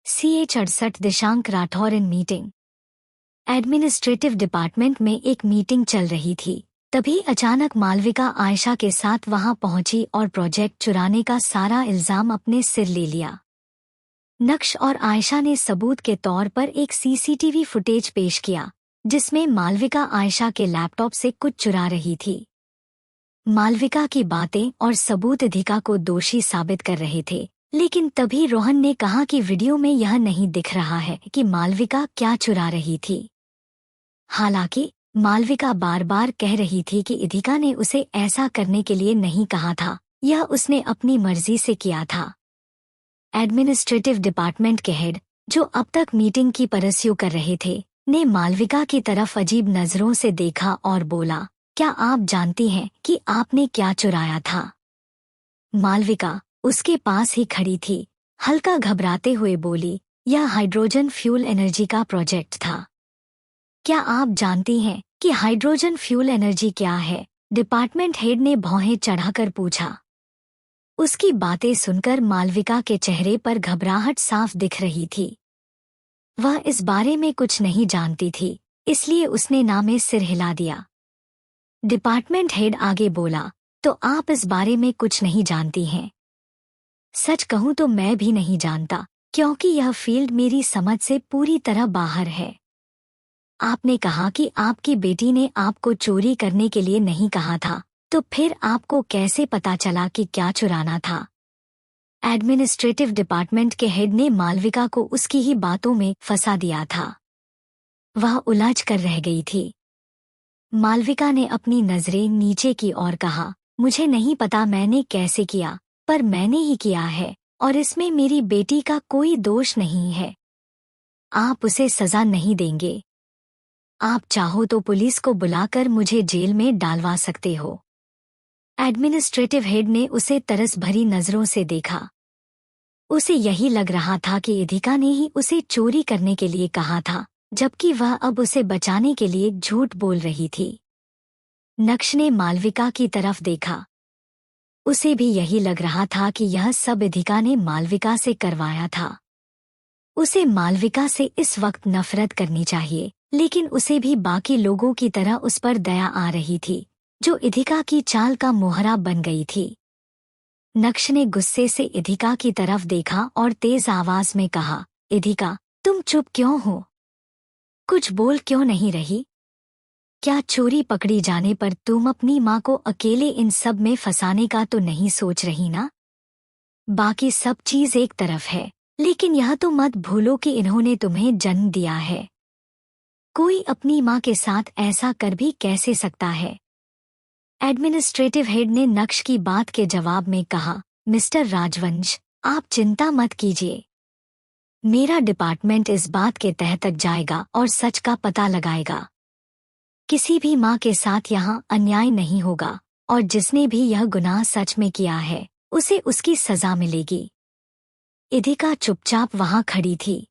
CH68 Dishank Rathore in meeting. Administrative department में एक meeting चल रही थी। तभी अचानक मालविका आयशा के साथ वहां पहुंची और प्रोजेक्ट चुराने का सारा इल्जाम अपने सिर ले लिया। नक्श और आयशा ने सबूत के तौर पर एक CCTV फुटेज पेश किया, जिसमें मालविका आयशा के लैपटॉप से कुछ चुरा रही थी। मालविका की बातें और सबूत अधिका को दोषी साबित कर रहे थे, लेकिन तभी रोहन ने कहा कि वीडियो में यह नहीं दिख रहा है कि मालविका क्या चुरा रही थी। हालांकि मालविका बार बार कह रही थी कि अधिका ने उसे ऐसा करने के लिए नहीं कहा था, यह उसने अपनी मर्जी से किया था। एडमिनिस्ट्रेटिव डिपार्टमेंट के हेड, जो अब तक मीटिंग की परस्यू कर रहे थे, ने मालविका की तरफ अजीब नजरों से देखा और बोला, क्या आप जानती हैं कि आपने क्या चुराया था? मालविका उसके पास ही खड़ी थी, हल्का घबराते हुए बोली, यह हाइड्रोजन फ्यूल एनर्जी का प्रोजेक्ट था। क्या आप जानती हैं कि हाइड्रोजन फ्यूल एनर्जी क्या है? डिपार्टमेंट हेड ने भौहें चढ़ाकर पूछा। उसकी बातें सुनकर मालविका के चेहरे पर घबराहट साफ दिख रही थी। वह इस बारे में कुछ नहीं जानती थी, इसलिए उसने ना में सिर हिला दिया। डिपार्टमेंट हेड आगे बोला, तो आप इस बारे में कुछ नहीं जानती हैं? सच कहूं तो मैं भी नहीं जानता, क्योंकि यह फील्ड मेरी समझ से पूरी तरह बाहर है। आपने कहा कि आपकी बेटी ने आपको चोरी करने के लिए नहीं कहा था, तो फिर आपको कैसे पता चला कि क्या चुराना था? एडमिनिस्ट्रेटिव डिपार्टमेंट के हेड ने मालविका को उसकी ही बातों में फंसा दिया था। वह उलझ कर रह गई थी। मालविका ने अपनी नजरें नीचे की ओर कहा, मुझे नहीं पता मैंने कैसे किया, पर मैंने ही किया है और इसमें मेरी बेटी का कोई दोष नहीं है। आप उसे सजा नहीं देंगे। आप चाहो तो पुलिस को बुलाकर मुझे जेल में डालवा सकते हो। एडमिनिस्ट्रेटिव हेड ने उसे तरस भरी नजरों से देखा। उसे यही लग रहा था कि अधिका ने ही उसे चोरी करने के लिए कहा था, जबकि वह अब उसे बचाने के लिए झूठ बोल रही थी। नक्श ने मालविका की तरफ देखा। उसे भी यही लग रहा था कि यह सब अधिका ने मालविका से करवाया था। उसे मालविका से इस वक्त नफरत करनी चाहिए, लेकिन उसे भी बाकी लोगों की तरह उस पर दया आ रही थी, जो अधिका की चाल का मोहरा बन गई थी। नक्श ने गुस्से से अधिका की तरफ देखा और तेज आवाज में कहा, अधिका, तुम चुप क्यों हो? कुछ बोल क्यों नहीं रही? क्या चोरी पकड़ी जाने पर तुम अपनी माँ को अकेले इन सब में फंसाने का तो नहीं सोच रही ना? बाकी सब चीज एक तरफ है, लेकिन यह तो मत भूलो कि इन्होंने तुम्हें जन्म दिया है। कोई अपनी माँ के साथ ऐसा कर भी कैसे सकता है? एडमिनिस्ट्रेटिव हेड ने नक्श की बात के जवाब में कहा, मिस्टर राजवंश, आप चिंता मत कीजिए। मेरा डिपार्टमेंट इस बात के तह तक जाएगा और सच का पता लगाएगा। किसी भी माँ के साथ यहाँ अन्याय नहीं होगा, और जिसने भी यह गुनाह सच में किया है, उसे उसकी सजा मिलेगी। अधिका चुपचाप वहां खड़ी थी।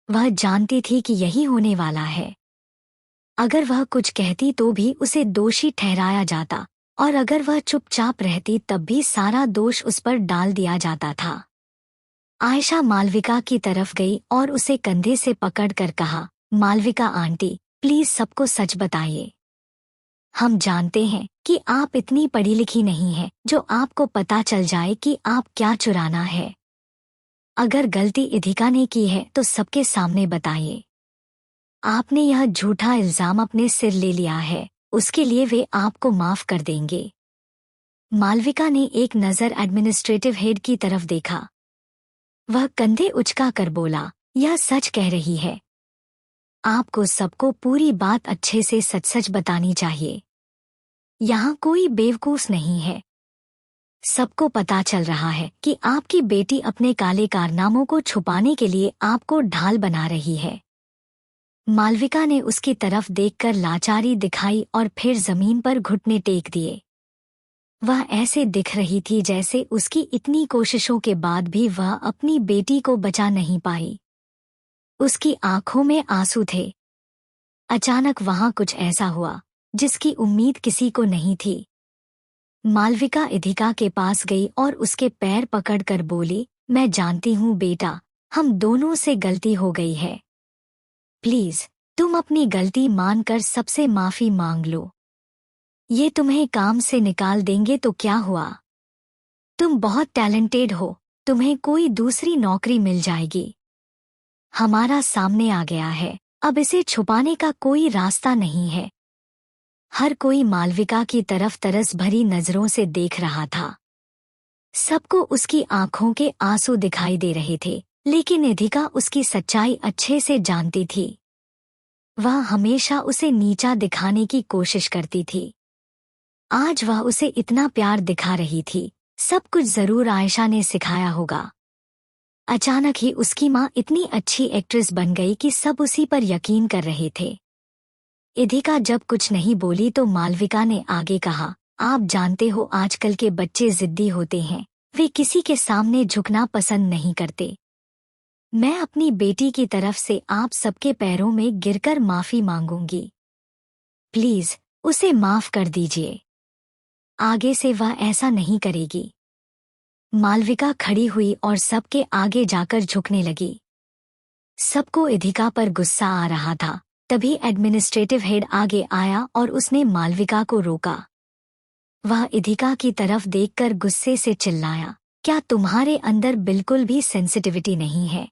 वह जानती थी कि यही होने वाला है। अगर वह कुछ कहती तो भी उसे दोषी ठहराया जाता, और अगर वह चुपचाप रहती तब भी सारा दोष उस पर डाल दिया जाता था। आयशा मालविका की तरफ गई और उसे कंधे से पकड़कर कहा, मालविका आंटी, प्लीज सबको सच बताइए। हम जानते हैं कि आप इतनी पढ़ी लिखी नहीं हैं जो आपको पता चल जाए कि आप क्या चुराना है। अगर गलती अधिका ने की है तो सबके सामने बताइए। आपने यह झूठा इल्जाम अपने सिर ले लिया है, उसके लिए वे आपको माफ कर देंगे। मालविका ने एक नज़र एडमिनिस्ट्रेटिव हेड की तरफ देखा। वह कंधे उचका कर बोला, यह सच कह रही है। आपको सबको पूरी बात अच्छे से सच सच बतानी चाहिए। यहाँ कोई बेवकूफ नहीं है। सबको पता चल रहा है कि आपकी बेटी अपने काले कारनामों को छुपाने के लिए आपको ढाल बना रही है। मालविका ने उसकी तरफ देखकर लाचारी दिखाई और फिर जमीन पर घुटने टेक दिए। वह ऐसे दिख रही थी जैसे उसकी इतनी कोशिशों के बाद भी वह अपनी बेटी को बचा नहीं पाई। उसकी आंखों में आंसू थे। अचानक वहां कुछ ऐसा हुआ जिसकी उम्मीद किसी को नहीं थी। मालविका अधिका के पास गई और उसके पैर पकड़कर बोली, मैं जानती हूँ बेटा, हम दोनों से गलती हो गई है। प्लीज तुम अपनी गलती मानकर सबसे माफी मांग लो। ये तुम्हें काम से निकाल देंगे तो क्या हुआ? तुम बहुत टैलेंटेड हो, तुम्हें कोई दूसरी नौकरी मिल जाएगी। हमारा सामने आ गया है, अब इसे छुपाने का कोई रास्ता नहीं है। हर कोई मालविका की तरफ तरस भरी नजरों से देख रहा था। सबको उसकी आंखों के आंसू दिखाई दे रहे थे, लेकिन निधिका उसकी सच्चाई अच्छे से जानती थी। वह हमेशा उसे नीचा दिखाने की कोशिश करती थी। आज वह उसे इतना प्यार दिखा रही थी, सब कुछ जरूर आयशा ने सिखाया होगा। अचानक ही उसकी माँ इतनी अच्छी एक्ट्रेस बन गई कि सब उसी पर यकीन कर रहे थे। इधिका जब कुछ नहीं बोली तो मालविका ने आगे कहा, आप जानते हो आजकल के बच्चे जिद्दी होते हैं, वे किसी के सामने झुकना पसंद नहीं करते। मैं अपनी बेटी की तरफ से आप सबके पैरों में गिरकर माफी मांगूंगी। प्लीज उसे माफ कर दीजिए। आगे से वह ऐसा नहीं करेगी। मालविका खड़ी हुई और सबके आगे जाकर झुकने लगी। सबको इधिका पर गुस्सा आ रहा था। तभी एडमिनिस्ट्रेटिव हेड आगे आया और उसने मालविका को रोका। वह इधिका की तरफ देखकर गुस्से से चिल्लाया, क्या तुम्हारे अंदर बिल्कुल भी सेंसिटिविटी नहीं है?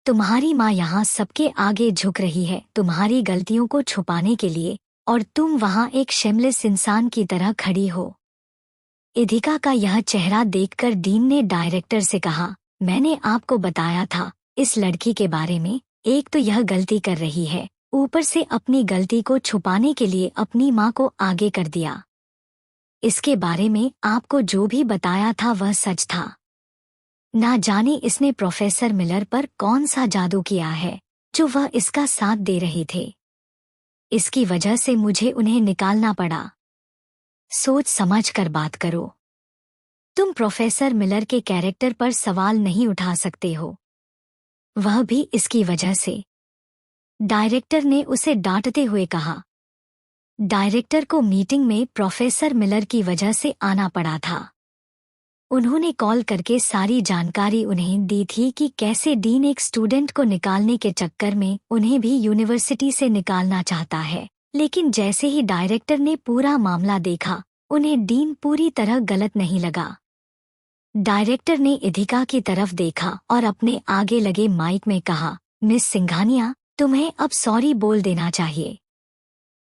तुम्हारी माँ यहाँ सबके आगे झुक रही है तुम्हारी गलतियों को छुपाने के लिए, और तुम वहाँ एक शेमलेस इंसान की तरह खड़ी हो। इधिका का यह चेहरा देखकर डीन ने डायरेक्टर से कहा, मैंने आपको बताया था इस लड़की के बारे में। एक तो यह गलती कर रही है, ऊपर से अपनी गलती को छुपाने के लिए अपनी माँ को आगे कर दिया। इसके बारे में आपको जो भी बताया था वह सच था। ना जाने इसने प्रोफेसर मिलर पर कौन सा जादू किया है जो वह इसका साथ दे रहे थे। इसकी वजह से मुझे उन्हें निकालना पड़ा। सोच समझ कर बात करो। तुम प्रोफेसर मिलर के कैरेक्टर पर सवाल नहीं उठा सकते हो, वह भी इसकी वजह से। डायरेक्टर ने उसे डांटते हुए कहा। डायरेक्टर को मीटिंग में प्रोफेसर मिलर की वजह से आना पड़ा था। उन्होंने कॉल करके सारी जानकारी उन्हें दी थी कि कैसे डीन एक स्टूडेंट को निकालने के चक्कर में उन्हें भी यूनिवर्सिटी से निकालना चाहता है। लेकिन जैसे ही डायरेक्टर ने पूरा मामला देखा, उन्हें डीन पूरी तरह गलत नहीं लगा। डायरेक्टर ने इधिका की तरफ देखा और अपने आगे लगे माइक में कहा, मिस सिंघानिया, तुम्हें अब सॉरी बोल देना चाहिए।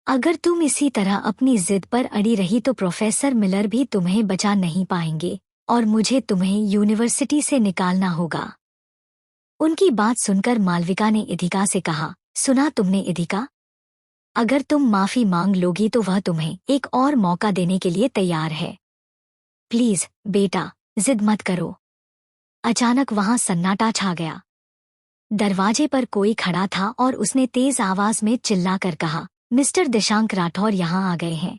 अगर तुम इसी तरह अपनी जिद पर अड़ी रही तो प्रोफेसर मिलर भी तुम्हें बचा नहीं पाएंगे और मुझे तुम्हें यूनिवर्सिटी से निकालना होगा। उनकी बात सुनकर मालविका ने इधिका से कहा, सुना तुमने इधिका? अगर तुम माफी मांग लोगी तो वह तुम्हें एक और मौका देने के लिए तैयार है। प्लीज बेटा, जिद मत करो। अचानक वहां सन्नाटा छा गया। दरवाजे पर कोई खड़ा था और उसने तेज आवाज में चिल्लाकर कहा, मिस्टर दिशांक राठौर यहाँ आ गए हैं।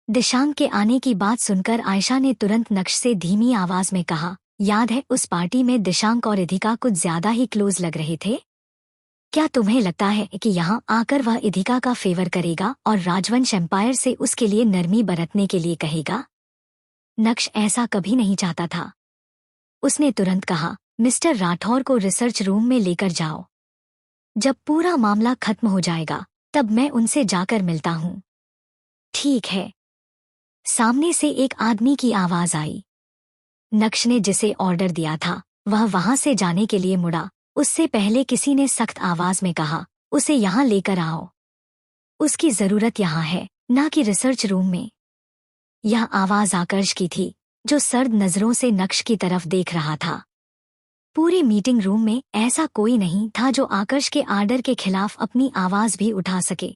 दिशांक के आने की बात सुनकर आयशा ने तुरंत नक्श से धीमी आवाज में कहा, याद है उस पार्टी में दिशांक और इधिका कुछ ज्यादा ही क्लोज लग रहे थे? क्या तुम्हें लगता है कि यहाँ आकर वह इधिका का फेवर करेगा और राजवंश एम्पायर से उसके लिए नरमी बरतने के लिए कहेगा? नक्श ऐसा कभी नहीं चाहता था। उसने तुरंत कहा, मिस्टर राठौर को रिसर्च रूम में लेकर जाओ। जब पूरा मामला खत्म हो जाएगा तब मैं उनसे जाकर मिलता हूँ। ठीक है। सामने से एक आदमी की आवाज आई। नक्श ने जिसे ऑर्डर दिया था वह वहां से जाने के लिए मुड़ा। उससे पहले किसी ने सख्त आवाज में कहा, उसे यहाँ लेकर आओ। उसकी जरूरत यहाँ है, ना कि रिसर्च रूम में। यह आवाज आकर्ष की थी, जो सर्द नजरों से नक्श की तरफ देख रहा था। पूरे मीटिंग रूम में ऐसा कोई नहीं था जो आकर्ष के आर्डर के खिलाफ अपनी आवाज भी उठा सके।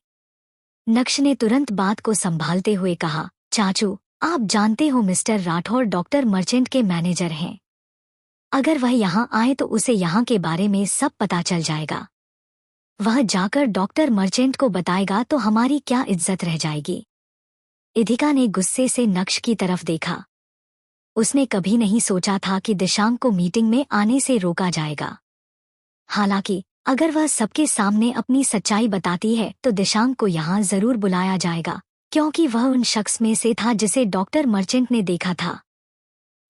नक्श ने तुरंत बात को संभालते हुए कहा, चाचू, आप जानते हो मिस्टर राठौर डॉक्टर मर्चेंट के मैनेजर हैं। अगर वह यहाँ आए तो उसे यहाँ के बारे में सब पता चल जाएगा। वह जाकर डॉक्टर मर्चेंट को बताएगा तो हमारी क्या इज्जत रह जाएगी। इधिका ने गुस्से से नक्श की तरफ देखा। उसने कभी नहीं सोचा था कि दिशांक को मीटिंग में आने से रोका जाएगा। हालांकि अगर वह सबके सामने अपनी सच्चाई बताती है तो दिशांक को यहाँ जरूर बुलाया जाएगा, क्योंकि वह उन शख्स में से था जिसे डॉक्टर मर्चेंट ने देखा था।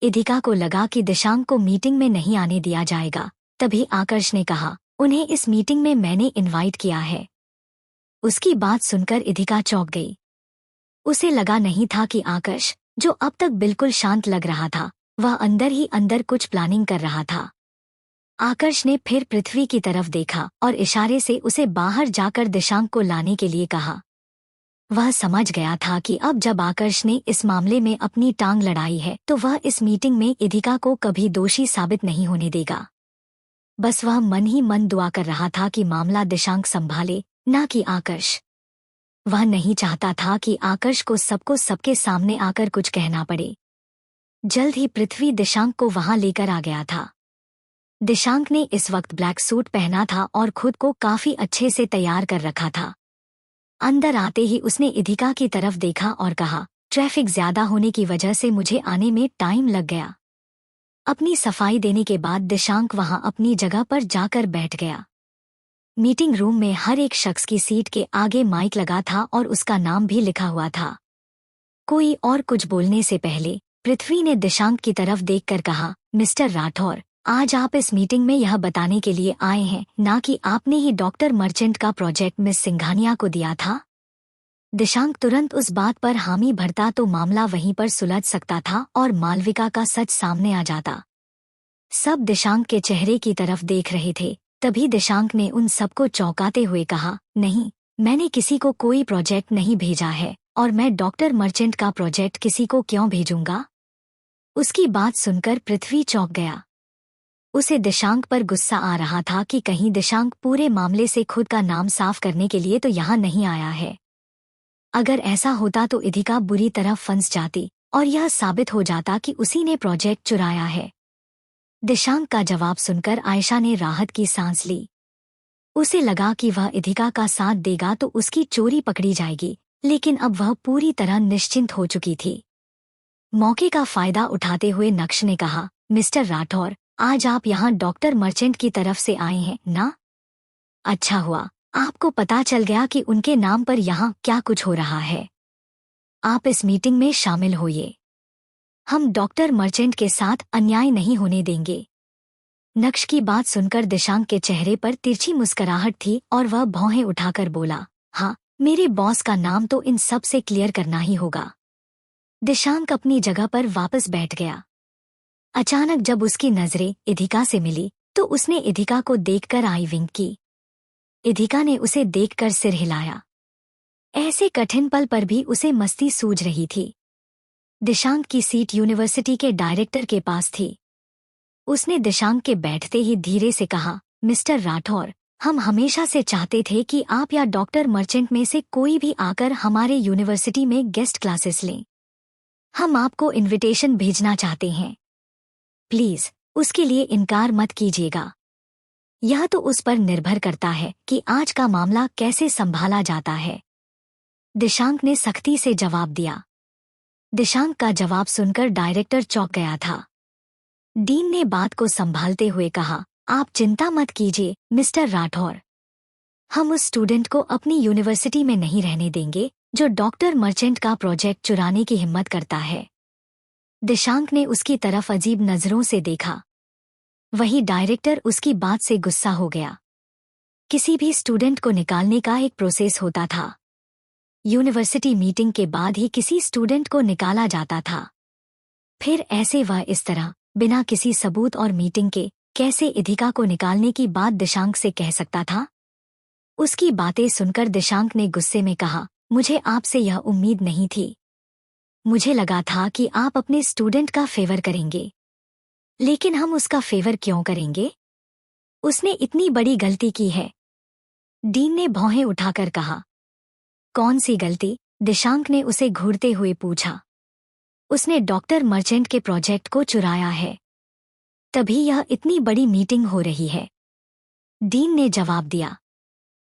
इधिका को लगा कि दिशांक को मीटिंग में नहीं आने दिया जाएगा, तभी आकर्ष ने कहा, उन्हें इस मीटिंग में मैंने इनवाइट किया है। उसकी बात सुनकर इधिका चौंक गई। उसे लगा नहीं था कि आकर्ष, जो अब तक बिल्कुल शांत लग रहा था, वह अंदर ही अंदर कुछ प्लानिंग कर रहा था। आकर्ष ने फिर पृथ्वी की तरफ देखा और इशारे से उसे बाहर जाकर दिशांक को लाने के लिए कहा। वह समझ गया था कि अब जब आकर्ष ने इस मामले में अपनी टांग लड़ाई है तो वह इस मीटिंग में इधिका को कभी दोषी साबित नहीं होने देगा। बस वह मन ही मन दुआ कर रहा था कि मामला दिशांक संभाले, ना कि आकर्ष। वह नहीं चाहता था कि आकर्ष को सबके सामने आकर कुछ कहना पड़े। जल्द ही पृथ्वी दिशांक को वहां लेकर आ गया था। दिशांक ने इस वक्त ब्लैक सूट पहना था और खुद को काफी अच्छे से तैयार कर रखा था। अंदर आते ही उसने इधिका की तरफ देखा और कहा, ट्रैफिक ज्यादा होने की वजह से मुझे आने में टाइम लग गया। अपनी सफाई देने के बाद दिशांक वहां अपनी जगह पर जाकर बैठ गया। मीटिंग रूम में हर एक शख्स की सीट के आगे माइक लगा था और उसका नाम भी लिखा हुआ था। कोई और कुछ बोलने से पहले पृथ्वी ने दिशांक की तरफ देखकर कहा, मिस्टर राठौर, आज आप इस मीटिंग में यह बताने के लिए आए हैं ना कि आपने ही डॉक्टर मर्चेंट का प्रोजेक्ट मिस सिंघानिया को दिया था। दिशांक तुरंत उस बात पर हामी भरता तो मामला वहीं पर सुलझ सकता था और मालविका का सच सामने आ जाता। सब दिशांक के चेहरे की तरफ देख रहे थे। तभी दिशांक ने उन सबको चौंकाते हुए कहा, नहीं, मैंने किसी को कोई प्रोजेक्ट नहीं भेजा है और मैं डॉक्टर मर्चेंट का प्रोजेक्ट किसी को क्यों भेजूंगा। उसकी बात सुनकर पृथ्वी चौंक गया। उसे दिशांक पर गुस्सा आ रहा था कि कहीं दिशांक पूरे मामले से खुद का नाम साफ करने के लिए तो यहाँ नहीं आया है। अगर ऐसा होता तो इधिका बुरी तरह फंस जाती और यह साबित हो जाता कि उसी ने प्रोजेक्ट चुराया है। दिशांक का जवाब सुनकर आयशा ने राहत की सांस ली। उसे लगा कि वह इधिका का साथ देगा तो उसकी चोरी पकड़ी जाएगी, लेकिन अब वह पूरी तरह निश्चिंत हो चुकी थी। मौके का फायदा उठाते हुए नक्श ने कहा, मिस्टर राठौर, आज आप यहाँ डॉक्टर मर्चेंट की तरफ से आए हैं ना? अच्छा हुआ, आपको पता चल गया कि उनके नाम पर यहाँ क्या कुछ हो रहा है। आप इस मीटिंग में शामिल होइए। हम डॉक्टर मर्चेंट के साथ अन्याय नहीं होने देंगे। नक्श की बात सुनकर दिशांक के चेहरे पर तिरछी मुस्कुराहट थी और वह भौहें उठाकर बोला, हाँ, मेरे बॉस का नाम तो इन सब से क्लियर करना ही होगा। दिशांक अपनी जगह पर वापस बैठ गया। अचानक जब उसकी नजरें इधिका से मिली तो उसने इधिका को देखकर आई विंक की। इधिका ने उसे देखकर सिर हिलाया। ऐसे कठिन पल पर भी उसे मस्ती सूझ रही थी। दिशांक की सीट यूनिवर्सिटी के डायरेक्टर के पास थी। उसने दिशांक के बैठते ही धीरे से कहा, मिस्टर राठौर, हम हमेशा से चाहते थे कि आप या डॉक्टर मर्चेंट में से कोई भी आकर हमारे यूनिवर्सिटी में गेस्ट क्लासेस लें। हम आपको इनविटेशन भेजना चाहते हैं। प्लीज उसके लिए इनकार मत कीजिएगा। यह तो उस पर निर्भर करता है कि आज का मामला कैसे संभाला जाता है। दिशांक ने सख्ती से जवाब दिया। दिशांक का जवाब सुनकर डायरेक्टर चौंक गया था। डीन ने बात को संभालते हुए कहा, आप चिंता मत कीजिए मिस्टर राठौर। हम उस स्टूडेंट को अपनी यूनिवर्सिटी में नहीं रहने देंगे जो डॉक्टर मर्चेंट का प्रोजेक्ट चुराने की हिम्मत करता है। दिशांक ने उसकी तरफ अजीब नजरों से देखा। वही डायरेक्टर उसकी बात से गुस्सा हो गया। किसी भी स्टूडेंट को निकालने का एक प्रोसेस होता था। यूनिवर्सिटी मीटिंग के बाद ही किसी स्टूडेंट को निकाला जाता था। फिर ऐसे वह इस तरह बिना किसी सबूत और मीटिंग के कैसे इधिका को निकालने की बात दिशांक से कह सकता था? उसकी बातें सुनकर दिशांक ने गुस्से में कहा, मुझे आपसे यह उम्मीद नहीं थी। मुझे लगा था कि आप अपने स्टूडेंट का फेवर करेंगे, लेकिन हम उसका फेवर क्यों करेंगे? उसने इतनी बड़ी गलती की है। डीन ने भौहें उठाकर कहा। कौन सी गलती? दिशांक ने उसे घूरते हुए पूछा। उसने डॉक्टर मर्चेंट के प्रोजेक्ट को चुराया है, तभी यह इतनी बड़ी मीटिंग हो रही है। डीन ने जवाब दिया।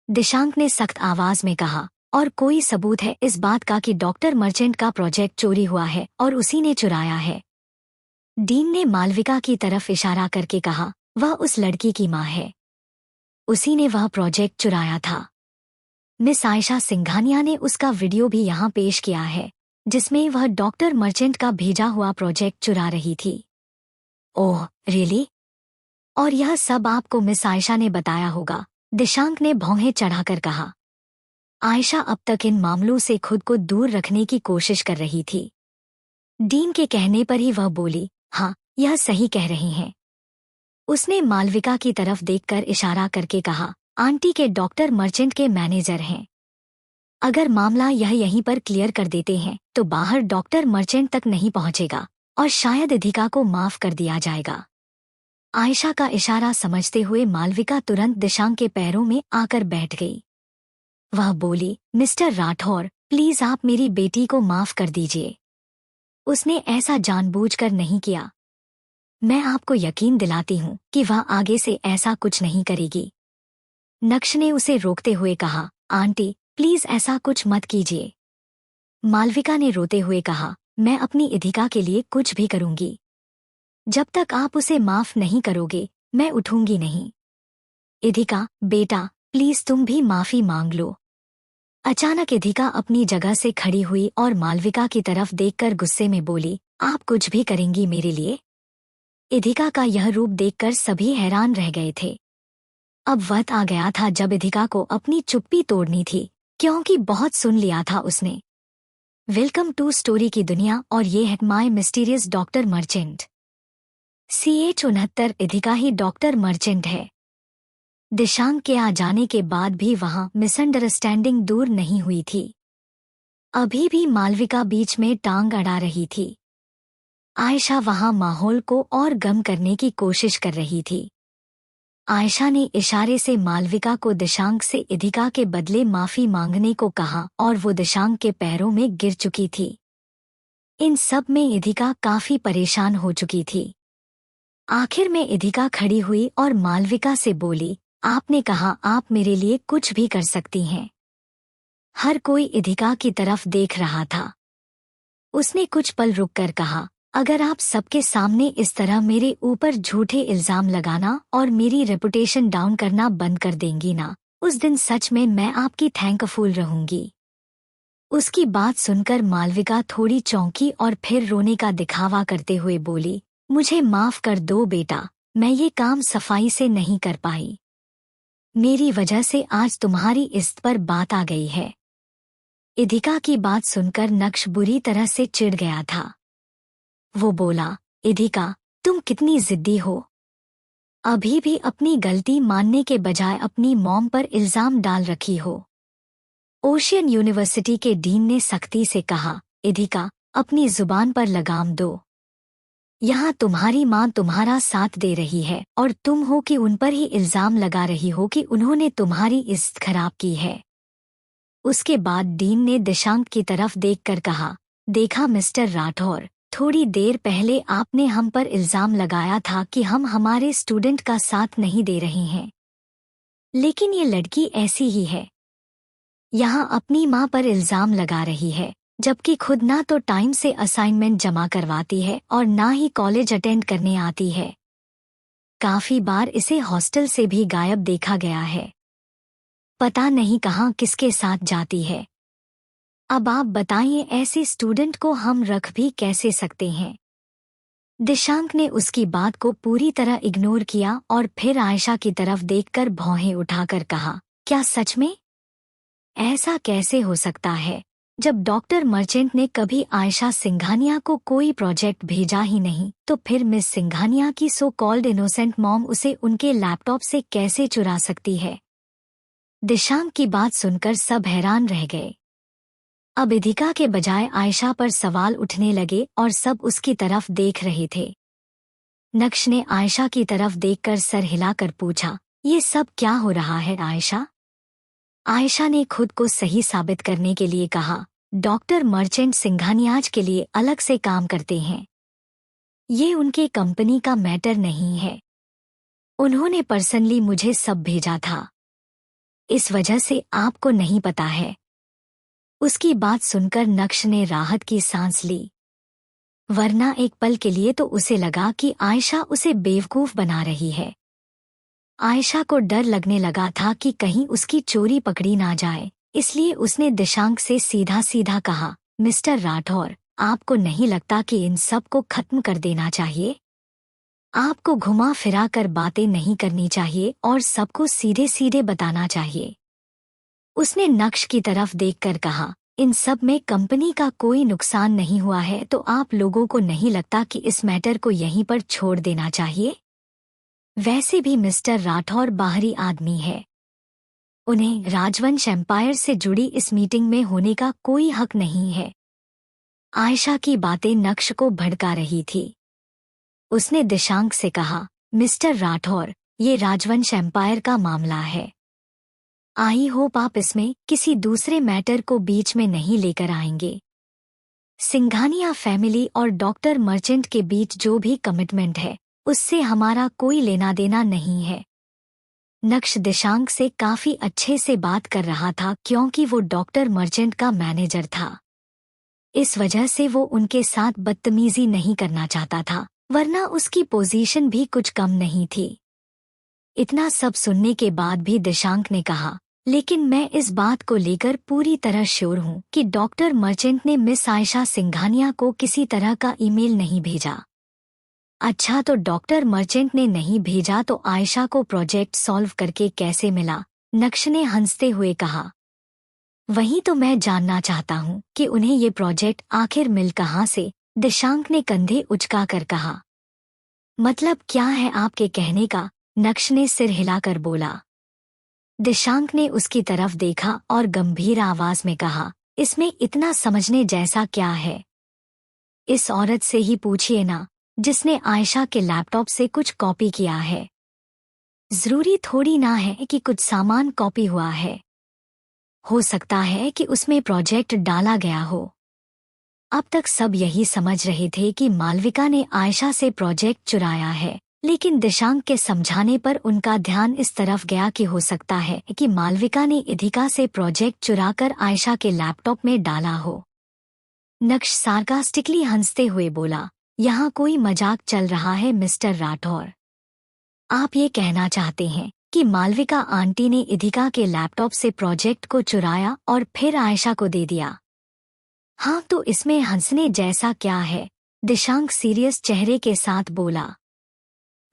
दिशांक ने सख्त आवाज में कहा, और कोई सबूत है इस बात का कि डॉक्टर मर्चेंट का प्रोजेक्ट चोरी हुआ है और उसी ने चुराया है? डीन ने मालविका की तरफ इशारा करके कहा, वह उस लड़की की मां है। उसी ने वह प्रोजेक्ट चुराया था। मिस आयशा सिंघानिया ने उसका वीडियो भी यहाँ पेश किया है, जिसमें वह डॉक्टर मर्चेंट का भेजा हुआ प्रोजेक्ट चुरा रही थी। Oh really? और यह सब आपको मिस आयशा ने बताया होगा, दिशांक ने भौहें चढ़ाकर कहा। आयशा अब तक इन मामलों से खुद को दूर रखने की कोशिश कर रही थी। डीन के कहने पर ही वह बोली, हाँ, यह सही कह रही हैं। उसने मालविका की तरफ देखकर इशारा करके कहा, आंटी के डॉक्टर मर्चेंट के मैनेजर हैं। अगर मामला यह यहीं पर क्लियर कर देते हैं तो बाहर डॉक्टर मर्चेंट तक नहीं पहुंचेगा और शायद इधिका को माफ कर दिया जाएगा। आयशा का इशारा समझते हुए मालविका तुरंत दिशांक के पैरों में आकर बैठ गई। वह बोली, मिस्टर राठौर, प्लीज आप मेरी बेटी को माफ कर दीजिए। उसने ऐसा जानबूझकर नहीं किया। मैं आपको यकीन दिलाती हूँ कि वह आगे से ऐसा कुछ नहीं करेगी। नक्श ने उसे रोकते हुए कहा, आंटी प्लीज ऐसा कुछ मत कीजिए। मालविका ने रोते हुए कहा, मैं अपनी इधिका के लिए कुछ भी करूंगी। जब तक आप उसे माफ नहीं करोगे मैं उठूंगी नहीं। इधिका बेटा, प्लीज तुम भी माफी मांग लो। अचानक इधिका अपनी जगह से खड़ी हुई और मालविका की तरफ देखकर गुस्से में बोली, आप कुछ भी करेंगी मेरे लिए? इधिका का यह रूप देखकर सभी हैरान रह गए थे। अब वक्त आ गया था जब इधिका को अपनी चुप्पी तोड़नी थी, क्योंकि बहुत सुन लिया था उसने। वेलकम टू स्टोरी की दुनिया और ये है my mysterious doctor merchant. CH69 Idhika ही डॉक्टर मर्चेंट है। दिशांक के आ जाने के बाद भी वहां मिसअंडरस्टैंडिंग दूर नहीं हुई थी। अभी भी मालविका बीच में टांग अड़ा रही थी। आयशा वहां माहौल को और गर्म करने की कोशिश कर रही थी। आयशा ने इशारे से मालविका को दिशांक से इधिका के बदले माफी मांगने को कहा और वो दिशांक के पैरों में गिर चुकी थी। इन सब में इधिका काफी परेशान हो चुकी थी। आखिर में इधिका खड़ी हुई और मालविका से बोली, आपने कहा आप मेरे लिए कुछ भी कर सकती हैं। हर कोई इधिका की तरफ देख रहा था। उसने कुछ पल रुककर कहा, अगर आप सबके सामने इस तरह मेरे ऊपर झूठे इल्जाम लगाना और मेरी रेपुटेशन डाउन करना बंद कर देंगी ना, उस दिन सच में मैं आपकी थैंकफुल रहूंगी। उसकी बात सुनकर मालविका थोड़ी चौंकी और फिर रोने का दिखावा करते हुए बोली, मुझे माफ कर दो बेटा, मैं ये काम सफाई से नहीं कर पाई। मेरी वजह से आज तुम्हारी इज्जत पर बात आ गई है। इधिका की बात सुनकर नक्श बुरी तरह से चिढ़ गया था। वो बोला, इधिका तुम कितनी जिद्दी हो। अभी भी अपनी गलती मानने के बजाय अपनी मॉम पर इल्जाम डाल रखी हो। ओशियन यूनिवर्सिटी के डीन ने सख्ती से कहा, इधिका अपनी जुबान पर लगाम दो। यहाँ तुम्हारी माँ तुम्हारा साथ दे रही है और तुम हो कि उन पर ही इल्जाम लगा रही हो कि उन्होंने तुम्हारी इज्जत खराब की है। उसके बाद डीन ने दिशांक की तरफ देखकर कहा, देखा मिस्टर राठौर, थोड़ी देर पहले आपने हम पर इल्जाम लगाया था कि हम हमारे स्टूडेंट का साथ नहीं दे रहे हैं, लेकिन ये लड़की ऐसी ही है। यहाँ अपनी माँ पर इल्जाम लगा रही है, जबकि खुद ना तो टाइम से असाइनमेंट जमा करवाती है और ना ही कॉलेज अटेंड करने आती है। काफी बार इसे हॉस्टल से भी गायब देखा गया है। पता नहीं कहाँ किसके साथ जाती है। अब आप बताइए ऐसे स्टूडेंट को हम रख भी कैसे सकते हैं। दिशांक ने उसकी बात को पूरी तरह इग्नोर किया और फिर आयशा की तरफ देखकर भौहें उठाकर कहा, क्या सच में? ऐसा कैसे हो सकता है जब डॉक्टर मर्चेंट ने कभी आयशा सिंघानिया को कोई प्रोजेक्ट भेजा ही नहीं, तो फिर मिस सिंघानिया की सो कॉल्ड इनोसेंट मॉम उसे उनके लैपटॉप से कैसे चुरा सकती है? दिशांक की बात सुनकर सब हैरान रह गए। अब इधिका के बजाय आयशा पर सवाल उठने लगे और सब उसकी तरफ देख रहे थे। नक्श ने आयशा की तरफ देखकर सर हिलाकर पूछा, ये सब क्या हो रहा है आयशा? आयशा ने खुद को सही साबित करने के लिए कहा, डॉक्टर मर्चेंट सिंघानियाज के लिए अलग से काम करते हैं। ये उनके कंपनी का मैटर नहीं है। उन्होंने पर्सनली मुझे सब भेजा था। इस वजह से आपको नहीं पता है। उसकी बात सुनकर नक्श ने राहत की सांस ली, वरना एक पल के लिए तो उसे लगा कि आयशा उसे बेवकूफ बना रही है। आयशा को डर लगने लगा था कि कहीं उसकी चोरी पकड़ी ना जाए, इसलिए उसने दिशांक से सीधा सीधा कहा, मिस्टर राठौर, आपको नहीं लगता कि इन सब को खत्म कर देना चाहिए? आपको घुमा फिरा कर बातें नहीं करनी चाहिए और सबको सीधे सीधे बताना चाहिए। उसने नक्श की तरफ देखकर कहा, इन सब में कंपनी का कोई नुकसान नहीं हुआ है तो आप लोगों को नहीं लगता कि इस मैटर को यहीं पर छोड़ देना चाहिए? वैसे भी मिस्टर राठौर बाहरी आदमी है। उन्हें राजवंश एम्पायर से जुड़ी इस मीटिंग में होने का कोई हक नहीं है। आयशा की बातें नक्श को भड़का रही थी। उसने दिशांक से कहा, मिस्टर राठौर, ये राजवंश एम्पायर का मामला है। आई होप आप इसमें किसी दूसरे मैटर को बीच में नहीं लेकर आएंगे। सिंघानिया फैमिली और डॉक्टर मर्चेंट के बीच जो भी कमिटमेंट है उससे हमारा कोई लेना देना नहीं है। नक्श दिशांक से काफी अच्छे से बात कर रहा था क्योंकि वो डॉक्टर मर्चेंट का मैनेजर था। इस वजह से वो उनके साथ बदतमीजी नहीं करना चाहता था, वरना उसकी पोजीशन भी कुछ कम नहीं थी। इतना सब सुनने के बाद भी दिशांक ने कहा, लेकिन मैं इस बात को लेकर पूरी तरह श्योर हूँ कि डॉक्टर मर्चेंट ने मिस आयशा सिंघानिया को किसी तरह का ईमेल नहीं भेजा। अच्छा, तो डॉक्टर मर्चेंट ने नहीं भेजा तो आयशा को प्रोजेक्ट सॉल्व करके कैसे मिला? नक्श ने हंसते हुए कहा। वही तो मैं जानना चाहता हूँ कि उन्हें ये प्रोजेक्ट आखिर मिल कहाँ से? दिशांक ने कंधे उचका कर कहा। मतलब क्या है आपके कहने का? नक्श ने सिर हिलाकर बोला। दिशांक ने उसकी तरफ देखा और गंभीर आवाज में कहा, इसमें इतना समझने जैसा क्या है? इस औरत से ही पूछिए ना, जिसने आयशा के लैपटॉप से कुछ कॉपी किया है। जरूरी थोड़ी ना है कि कुछ सामान कॉपी हुआ है। हो सकता है कि उसमें प्रोजेक्ट डाला गया हो। अब तक सब यही समझ रहे थे कि मालविका ने आयशा से प्रोजेक्ट चुराया है, लेकिन दिशांक के समझाने पर उनका ध्यान इस तरफ गया कि हो सकता है कि मालविका ने इधिका से प्रोजेक्ट चुराकर आयशा के लैपटॉप में डाला हो। नक्श सार्कास्टिकली हंसते हुए बोला, यहाँ कोई मजाक चल रहा है मिस्टर राठौर। आप ये कहना चाहते हैं कि मालविका आंटी ने इधिका के लैपटॉप से प्रोजेक्ट को चुराया और फिर आयशा को दे दिया? हाँ, तो इसमें हंसने जैसा क्या है? दिशांक सीरियस चेहरे के साथ बोला।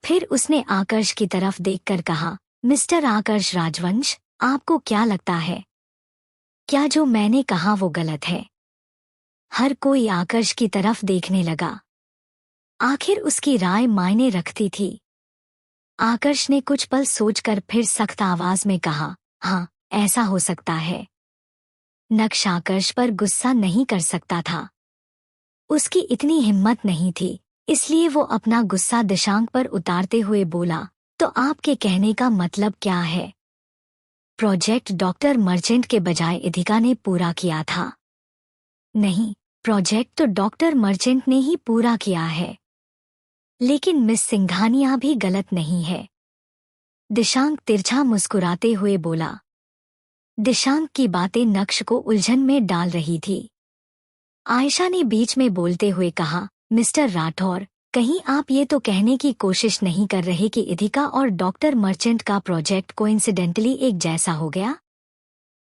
फिर उसने आकर्ष की तरफ देखकर कहा, मिस्टर आकर्ष राजवंश, आपको क्या लगता है? क्या जो मैंने कहा वो गलत है? हर कोई आकर्ष की तरफ देखने लगा। आखिर उसकी राय मायने रखती थी। आकर्ष ने कुछ पल सोचकर फिर सख्त आवाज में कहा, हाँ, ऐसा हो सकता है। नक्श आकर्ष पर गुस्सा नहीं कर सकता था। उसकी इतनी हिम्मत नहीं थी, इसलिए वो अपना गुस्सा दिशांक पर उतारते हुए बोला, तो आपके कहने का मतलब क्या है? प्रोजेक्ट डॉक्टर मर्चेंट के बजाय इधिका ने पूरा किया था। नहीं, प्रोजेक्ट तो डॉक्टर मर्चेंट ने ही पूरा किया है। लेकिन मिस सिंघानिया भी गलत नहीं है। दिशांक तिरछा मुस्कुराते हुए बोला। दिशांक की बातें नक्श को उलझन में डाल रही थी। आयशा ने बीच में बोलते हुए कहा, मिस्टर राठौर, कहीं आप ये तो कहने की कोशिश नहीं कर रहे कि इधिका और डॉक्टर मर्चेंट का प्रोजेक्ट कोइंसिडेंटली एक जैसा हो गया?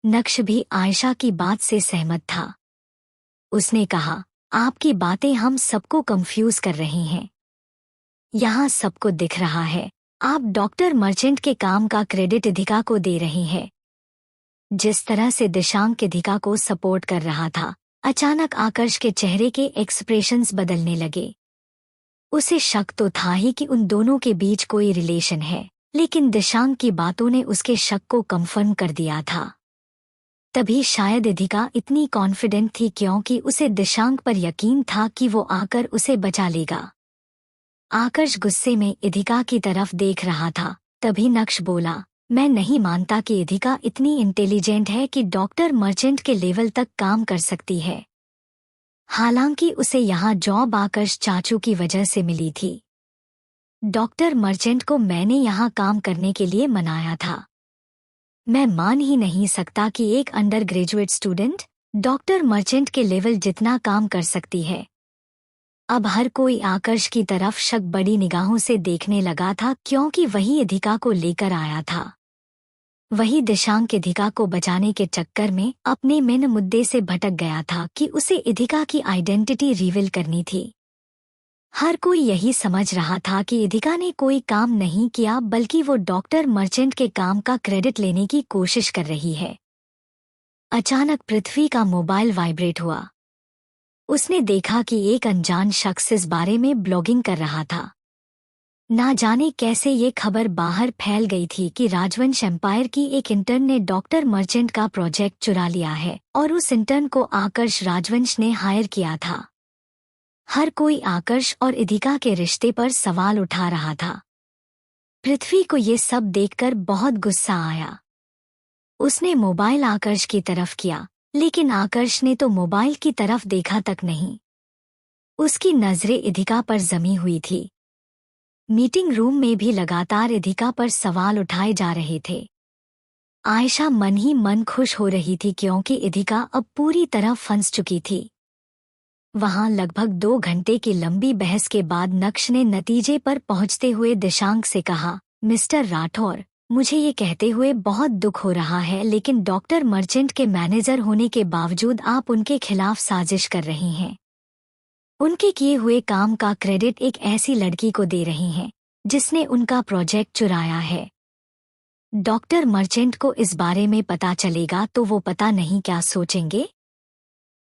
नक्श भी आयशा की बात से सहमत था। उसने कहा, आपकी बातें हम सबको कंफ्यूज कर रही हैं। यहाँ सबको दिख रहा है, आप डॉक्टर मर्चेंट के काम का क्रेडिट इधिका को दे रहे हैं। जिस तरह से दिशांक इधिका को सपोर्ट कर रहा था, अचानक आकर्ष के चेहरे के एक्सप्रेशंस बदलने लगे। उसे शक तो था ही कि उन दोनों के बीच कोई रिलेशन है, लेकिन दिशांक की बातों ने उसके शक को कंफर्म कर दिया था। तभी शायद इधिका इतनी कॉन्फिडेंट थी क्योंकि उसे दिशांक पर यकीन था कि वो आकर उसे बचा लेगा। आकर्ष गुस्से में इधिका की तरफ देख रहा था। तभी नक्श बोला, मैं नहीं मानता कि इधिका इतनी इंटेलिजेंट है कि डॉक्टर मर्चेंट के लेवल तक काम कर सकती है। हालांकि उसे यहाँ जॉब आकर्ष चाचू की वजह से मिली थी। डॉक्टर मर्चेंट को मैंने यहाँ काम करने के लिए मनाया था। मैं मान ही नहीं सकता कि एक under graduate student doctor merchant के लेवल जितना काम कर सकती है। अब हर कोई आकर्ष की तरफ शक बड़ी निगाहों से देखने लगा था क्योंकि वही इधिका को लेकर आया था। वही दिशांक इधिका को बचाने के चक्कर में अपने मेन मुद्दे से भटक गया था कि उसे इधिका की आइडेंटिटी रिवील करनी थी। हर कोई यही समझ रहा था कि इधिका ने कोई काम नहीं किया, बल्कि वो डॉक्टर मर्चेंट के काम का क्रेडिट लेने की कोशिश कर रही है। अचानक पृथ्वी का मोबाइल वाइब्रेट हुआ। उसने देखा कि एक अनजान शख्स इस बारे में ब्लॉगिंग कर रहा था। ना जाने कैसे ये खबर बाहर फैल गई थी कि राजवंश एम्पायर की एक इंटर्न ने डॉक्टर मर्चेंट का प्रोजेक्ट चुरा लिया है और उस इंटर्न को आकर्ष राजवंश ने हायर किया था। हर कोई आकर्ष और इधिका के रिश्ते पर सवाल उठा रहा था। पृथ्वी को ये सब देखकर बहुत गुस्सा आया। उसने मोबाइल आकर्ष की तरफ किया, लेकिन आकर्ष ने तो मोबाइल की तरफ देखा तक नहीं। उसकी नजरें इधिका पर जमी हुई थी। मीटिंग रूम में भी लगातार इधिका पर सवाल उठाए जा रहे थे। आयशा मन ही मन खुश हो रही थी क्योंकि इधिका अब पूरी तरह फंस चुकी थी। वहां लगभग 2 घंटे की लंबी बहस के बाद नक्श ने नतीजे पर पहुंचते हुए दिशांक से कहा, मिस्टर राठौर, मुझे ये कहते हुए बहुत दुख हो रहा है, लेकिन डॉक्टर मर्चेंट के मैनेजर होने के बावजूद आप उनके खिलाफ साजिश कर रही हैं। उनके किए हुए काम का क्रेडिट एक ऐसी लड़की को दे रही हैं जिसने उनका प्रोजेक्ट चुराया है। डॉक्टर मर्चेंट को इस बारे में पता चलेगा तो वो पता नहीं क्या सोचेंगे।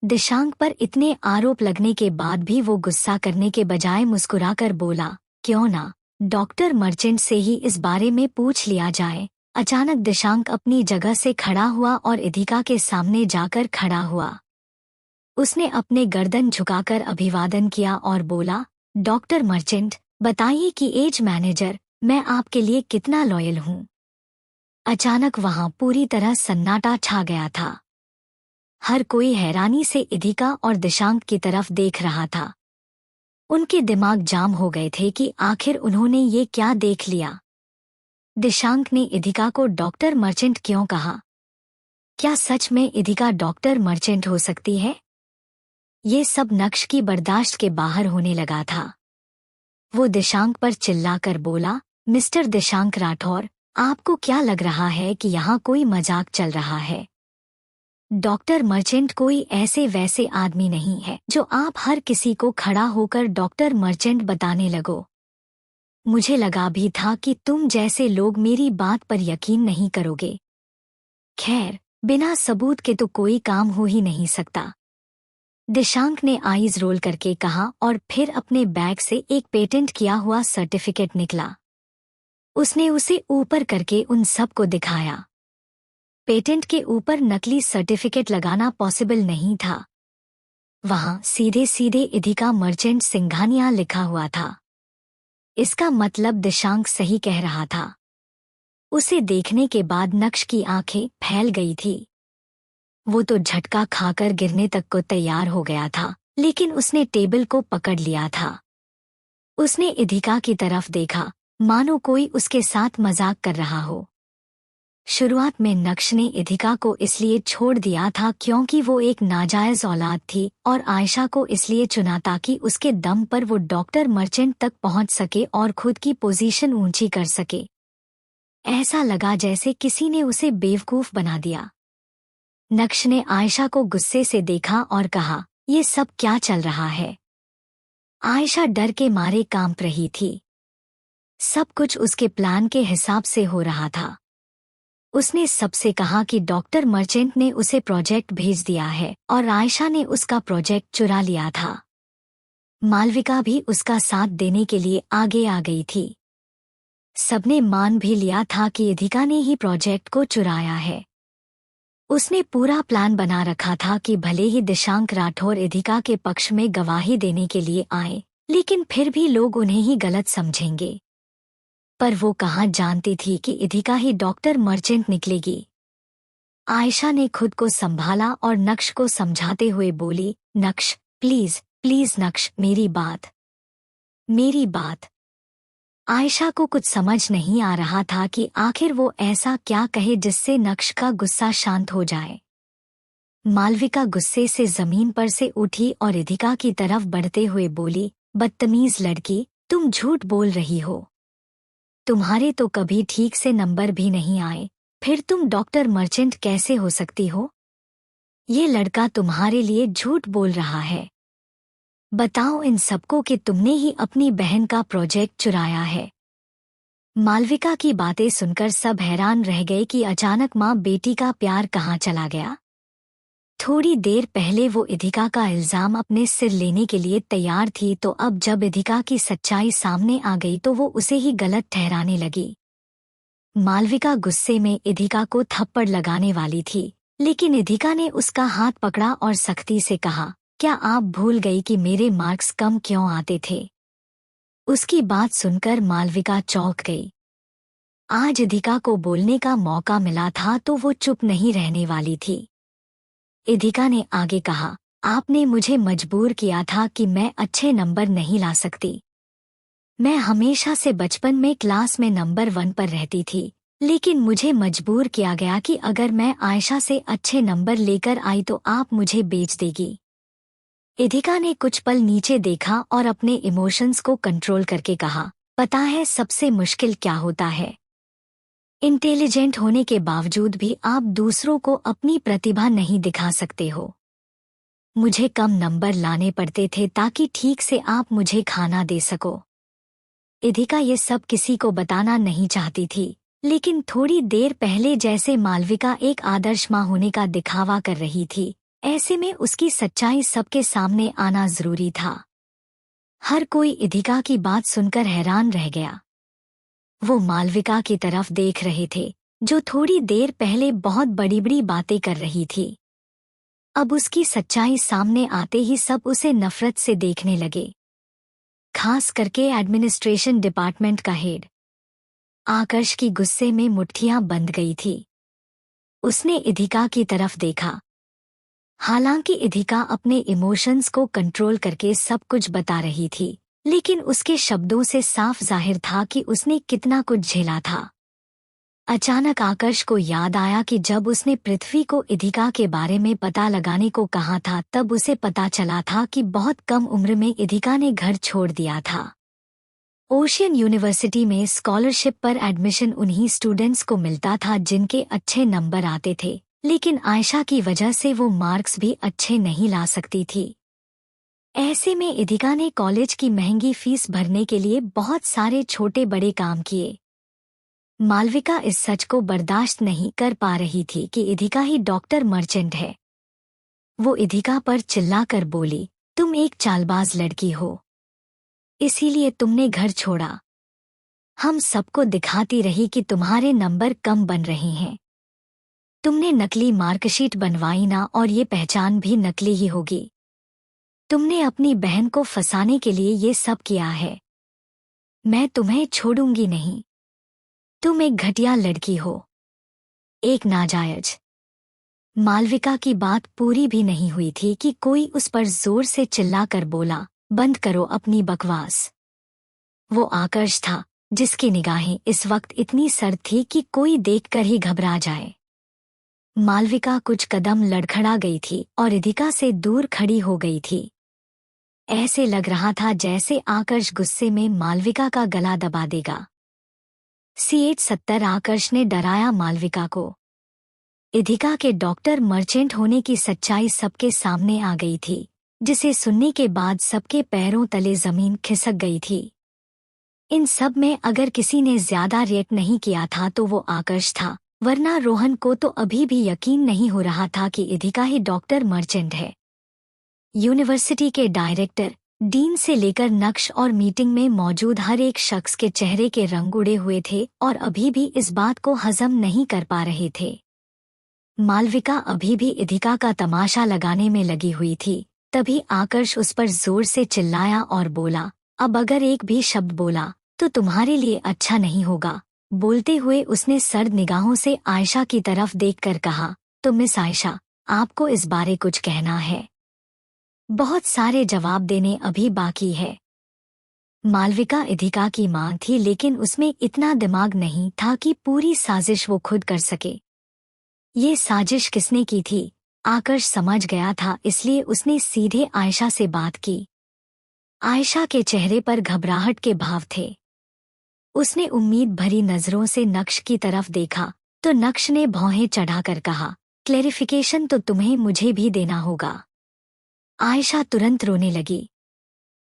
दिशांक पर इतने आरोप लगने के बाद भी वो गुस्सा करने के बजाय मुस्कुराकर बोला, क्यों ना डॉक्टर मर्चेंट से ही इस बारे में पूछ लिया जाए। अचानक दिशांक अपनी जगह से खड़ा हुआ और इधिका के सामने जाकर खड़ा हुआ। उसने अपने गर्दन झुकाकर अभिवादन किया और बोला, डॉक्टर मर्चेंट, बताइए कि एज मैनेजर, मैं आपके लिए कितना लॉयल हूँ। अचानक वहां पूरी तरह सन्नाटा छा गया था। हर कोई हैरानी से इधिका और दिशांक की तरफ देख रहा था। उनके दिमाग जाम हो गए थे कि आखिर उन्होंने ये क्या देख लिया। दिशांक ने इधिका को डॉक्टर मर्चेंट क्यों कहा? क्या सच में इधिका डॉक्टर मर्चेंट हो सकती है? ये सब नक्श की बर्दाश्त के बाहर होने लगा था। वो दिशांक पर चिल्लाकर बोला, मिस्टर दिशांक राठौर, आपको क्या लग रहा है कि यहाँ कोई मजाक चल रहा है? डॉक्टर मर्चेंट कोई ऐसे वैसे आदमी नहीं है जो आप हर किसी को खड़ा होकर डॉक्टर मर्चेंट बताने लगो। मुझे लगा भी था कि तुम जैसे लोग मेरी बात पर यकीन नहीं करोगे। खैर, बिना सबूत के तो कोई काम हो ही नहीं सकता। दिशांक ने आईज रोल करके कहा और फिर अपने बैग से एक पेटेंट किया हुआ सर्टिफिकेट निकला। उसने उसे ऊपर करके उन सबको दिखाया। पेटेंट के ऊपर नकली सर्टिफिकेट लगाना पॉसिबल नहीं था। वहां सीधे सीधे इधिका मर्चेंट सिंघानिया लिखा हुआ था। इसका मतलब दिशांक सही कह रहा था। उसे देखने के बाद नक्श की आंखें फैल गई थी। वो तो झटका खाकर गिरने तक को तैयार हो गया था, लेकिन उसने टेबल को पकड़ लिया था। उसने इधिका की तरफ देखा, मानो कोई उसके साथ मजाक कर रहा हो। शुरुआत में नक्श ने इधिका को इसलिए छोड़ दिया था क्योंकि वो एक नाजायज औलाद थी और आयशा को इसलिए चुना ताकि उसके दम पर वो डॉक्टर मर्चेंट तक पहुंच सके और खुद की पोजीशन ऊंची कर सके। ऐसा लगा जैसे किसी ने उसे बेवकूफ बना दिया। नक्श ने आयशा को गुस्से से देखा और कहा, ये सब क्या चल रहा है? आयशा डर के मारे कांप रही थी। सब कुछ उसके प्लान के हिसाब से हो रहा था। उसने सबसे कहा कि डॉक्टर मर्चेंट ने उसे प्रोजेक्ट भेज दिया है और आयशा ने उसका प्रोजेक्ट चुरा लिया था। मालविका भी उसका साथ देने के लिए आगे आ गई थी। सबने मान भी लिया था कि इधिका ने ही प्रोजेक्ट को चुराया है। उसने पूरा प्लान बना रखा था कि भले ही दिशांक राठौर इधिका के पक्ष में गवाही देने के लिए आए, लेकिन फिर भी लोग उन्हें ही गलत समझेंगे। पर वो कहाँ जानती थी कि इधिका ही डॉक्टर मर्चेंट निकलेगी। आयशा ने खुद को संभाला और नक्श को समझाते हुए बोली, नक्श, प्लीज प्लीज नक्श, मेरी बात। आयशा को कुछ समझ नहीं आ रहा था कि आखिर वो ऐसा क्या कहे जिससे नक्श का गुस्सा शांत हो जाए। मालविका गुस्से से जमीन पर से उठी और इधिका की तरफ बढ़ते हुए बोली, बदतमीज लड़की, तुम झूठ बोल रही हो। तुम्हारे तो कभी ठीक से नंबर भी नहीं आए, फिर तुम डॉक्टर मर्चेंट कैसे हो सकती हो? ये लड़का तुम्हारे लिए झूठ बोल रहा है। बताओ इन सबको कि तुमने ही अपनी बहन का प्रोजेक्ट चुराया है। मालविका की बातें सुनकर सब हैरान रह गए कि अचानक माँ बेटी का प्यार कहाँ चला गया। थोड़ी देर पहले वो इधिका का इल्जाम अपने सिर लेने के लिए तैयार थी, तो अब जब इधिका की सच्चाई सामने आ गई तो वो उसे ही गलत ठहराने लगी। मालविका गुस्से में इधिका को थप्पड़ लगाने वाली थी, लेकिन इधिका ने उसका हाथ पकड़ा और सख्ती से कहा, क्या आप भूल गई कि मेरे मार्क्स कम क्यों आते थे? उसकी बात सुनकर मालविका चौंक गई। आज इधिका को बोलने का मौका मिला था तो वो चुप नहीं रहने वाली थी। इधिका ने आगे कहा, आपने मुझे मजबूर किया था कि मैं अच्छे नंबर नहीं ला सकती। मैं हमेशा से बचपन में क्लास में नंबर 1 पर रहती थी, लेकिन मुझे मजबूर किया गया कि अगर मैं आयशा से अच्छे नंबर लेकर आई तो आप मुझे बेच देगी। इधिका ने कुछ पल नीचे देखा और अपने इमोशंस को कंट्रोल करके कहा, पता है सबसे मुश्किल क्या होता है? इंटेलिजेंट होने के बावजूद भी आप दूसरों को अपनी प्रतिभा नहीं दिखा सकते हो। मुझे कम नंबर लाने पड़ते थे ताकि ठीक से आप मुझे खाना दे सको। इधिका ये सब किसी को बताना नहीं चाहती थी, लेकिन थोड़ी देर पहले जैसे मालविका एक आदर्श माँ होने का दिखावा कर रही थी, ऐसे में उसकी सच्चाई सबके सामने आना जरूरी था। हर कोई इधिका की बात सुनकर हैरान रह गया। वो मालविका की तरफ देख रहे थे, जो थोड़ी देर पहले बहुत बड़ी-बड़ी बातें कर रही थी। अब उसकी सच्चाई सामने आते ही सब उसे नफरत से देखने लगे, खास करके एडमिनिस्ट्रेशन डिपार्टमेंट का हेड। आकर्ष की गुस्से में मुट्ठियां बंध गई थी। उसने इधिका की तरफ देखा। हालांकि इधिका अपने इमोशंस को कंट्रोल करके सब कुछ बता रही थी, लेकिन उसके शब्दों से साफ जाहिर था कि उसने कितना कुछ झेला था। अचानक आकर्ष को याद आया कि जब उसने पृथ्वी को इधिका के बारे में पता लगाने को कहा था तब उसे पता चला था कि बहुत कम उम्र में इधिका ने घर छोड़ दिया था। ओशियन यूनिवर्सिटी में स्कॉलरशिप पर एडमिशन उन्हीं स्टूडेंट्स को मिलता था जिनके अच्छे नंबर आते थे, लेकिन आयशा की वजह से वो मार्क्स भी अच्छे नहीं ला सकती थी। ऐसे में इधिका ने कॉलेज की महंगी फीस भरने के लिए बहुत सारे छोटे बड़े काम किए। मालविका इस सच को बर्दाश्त नहीं कर पा रही थी कि इधिका ही डॉक्टर मर्चेंट है। वो इधिका पर चिल्लाकर बोली, तुम एक चालबाज लड़की हो, इसीलिए तुमने घर छोड़ा। हम सबको दिखाती रही कि तुम्हारे नंबर कम बन रहे हैं। तुमने नकली मार्कशीट बनवाई ना, और ये पहचान भी नकली ही होगी। तुमने अपनी बहन को फंसाने के लिए ये सब किया है। मैं तुम्हें छोड़ूंगी नहीं। तुम एक घटिया लड़की हो, एक नाजायज। मालविका की बात पूरी भी नहीं हुई थी कि कोई उस पर जोर से चिल्लाकर बोला, बंद करो अपनी बकवास। वो आकर्ष था, जिसकी निगाहें इस वक्त इतनी सर्द थी कि कोई देखकर ही घबरा जाए। मालविका कुछ कदम लड़खड़ा गई थी और इधिका से दूर खड़ी हो गई थी। ऐसे लग रहा था जैसे आकर्ष गुस्से में मालविका का गला दबा देगा। C870 आकर्ष ने डराया मालविका को। इधिका के डॉक्टर मर्चेंट होने की सच्चाई सबके सामने आ गई थी, जिसे सुनने के बाद सबके पैरों तले जमीन खिसक गई थी। इन सब में अगर किसी ने ज्यादा रिएक्ट नहीं किया था तो वो आकर्ष था, वरना रोहन को तो अभी भी यकीन नहीं हो रहा था कि इधिका ही डॉक्टर मर्चेंट है। यूनिवर्सिटी के डायरेक्टर, डीन से लेकर नक्श और मीटिंग में मौजूद हर एक शख्स के चेहरे के रंग उड़े हुए थे और अभी भी इस बात को हजम नहीं कर पा रहे थे। मालविका अभी भी इधिका का तमाशा लगाने में लगी हुई थी। तभी आकर्ष उस पर जोर से चिल्लाया और बोला, अब अगर एक भी शब्द बोला तो तुम्हारे लिए अच्छा नहीं होगा। बोलते हुए उसने सर्द निगाहों से आयशा की तरफ देखकर कहा, तो मिस आयशा, आपको इस बारे कुछ कहना है? बहुत सारे जवाब देने अभी बाकी है। मालविका इधिका की मां थी, लेकिन उसमें इतना दिमाग नहीं था कि पूरी साजिश वो खुद कर सके। ये साजिश किसने की थी, आकर्ष समझ गया था, इसलिए उसने सीधे आयशा से बात की। आयशा के चेहरे पर घबराहट के भाव थे। उसने उम्मीद भरी नजरों से नक्श की तरफ देखा तो नक्श ने भौहें चढ़ाकर कहा, क्लैरिफिकेशन तो तुम्हें मुझे भी देना होगा। आयशा तुरंत रोने लगी।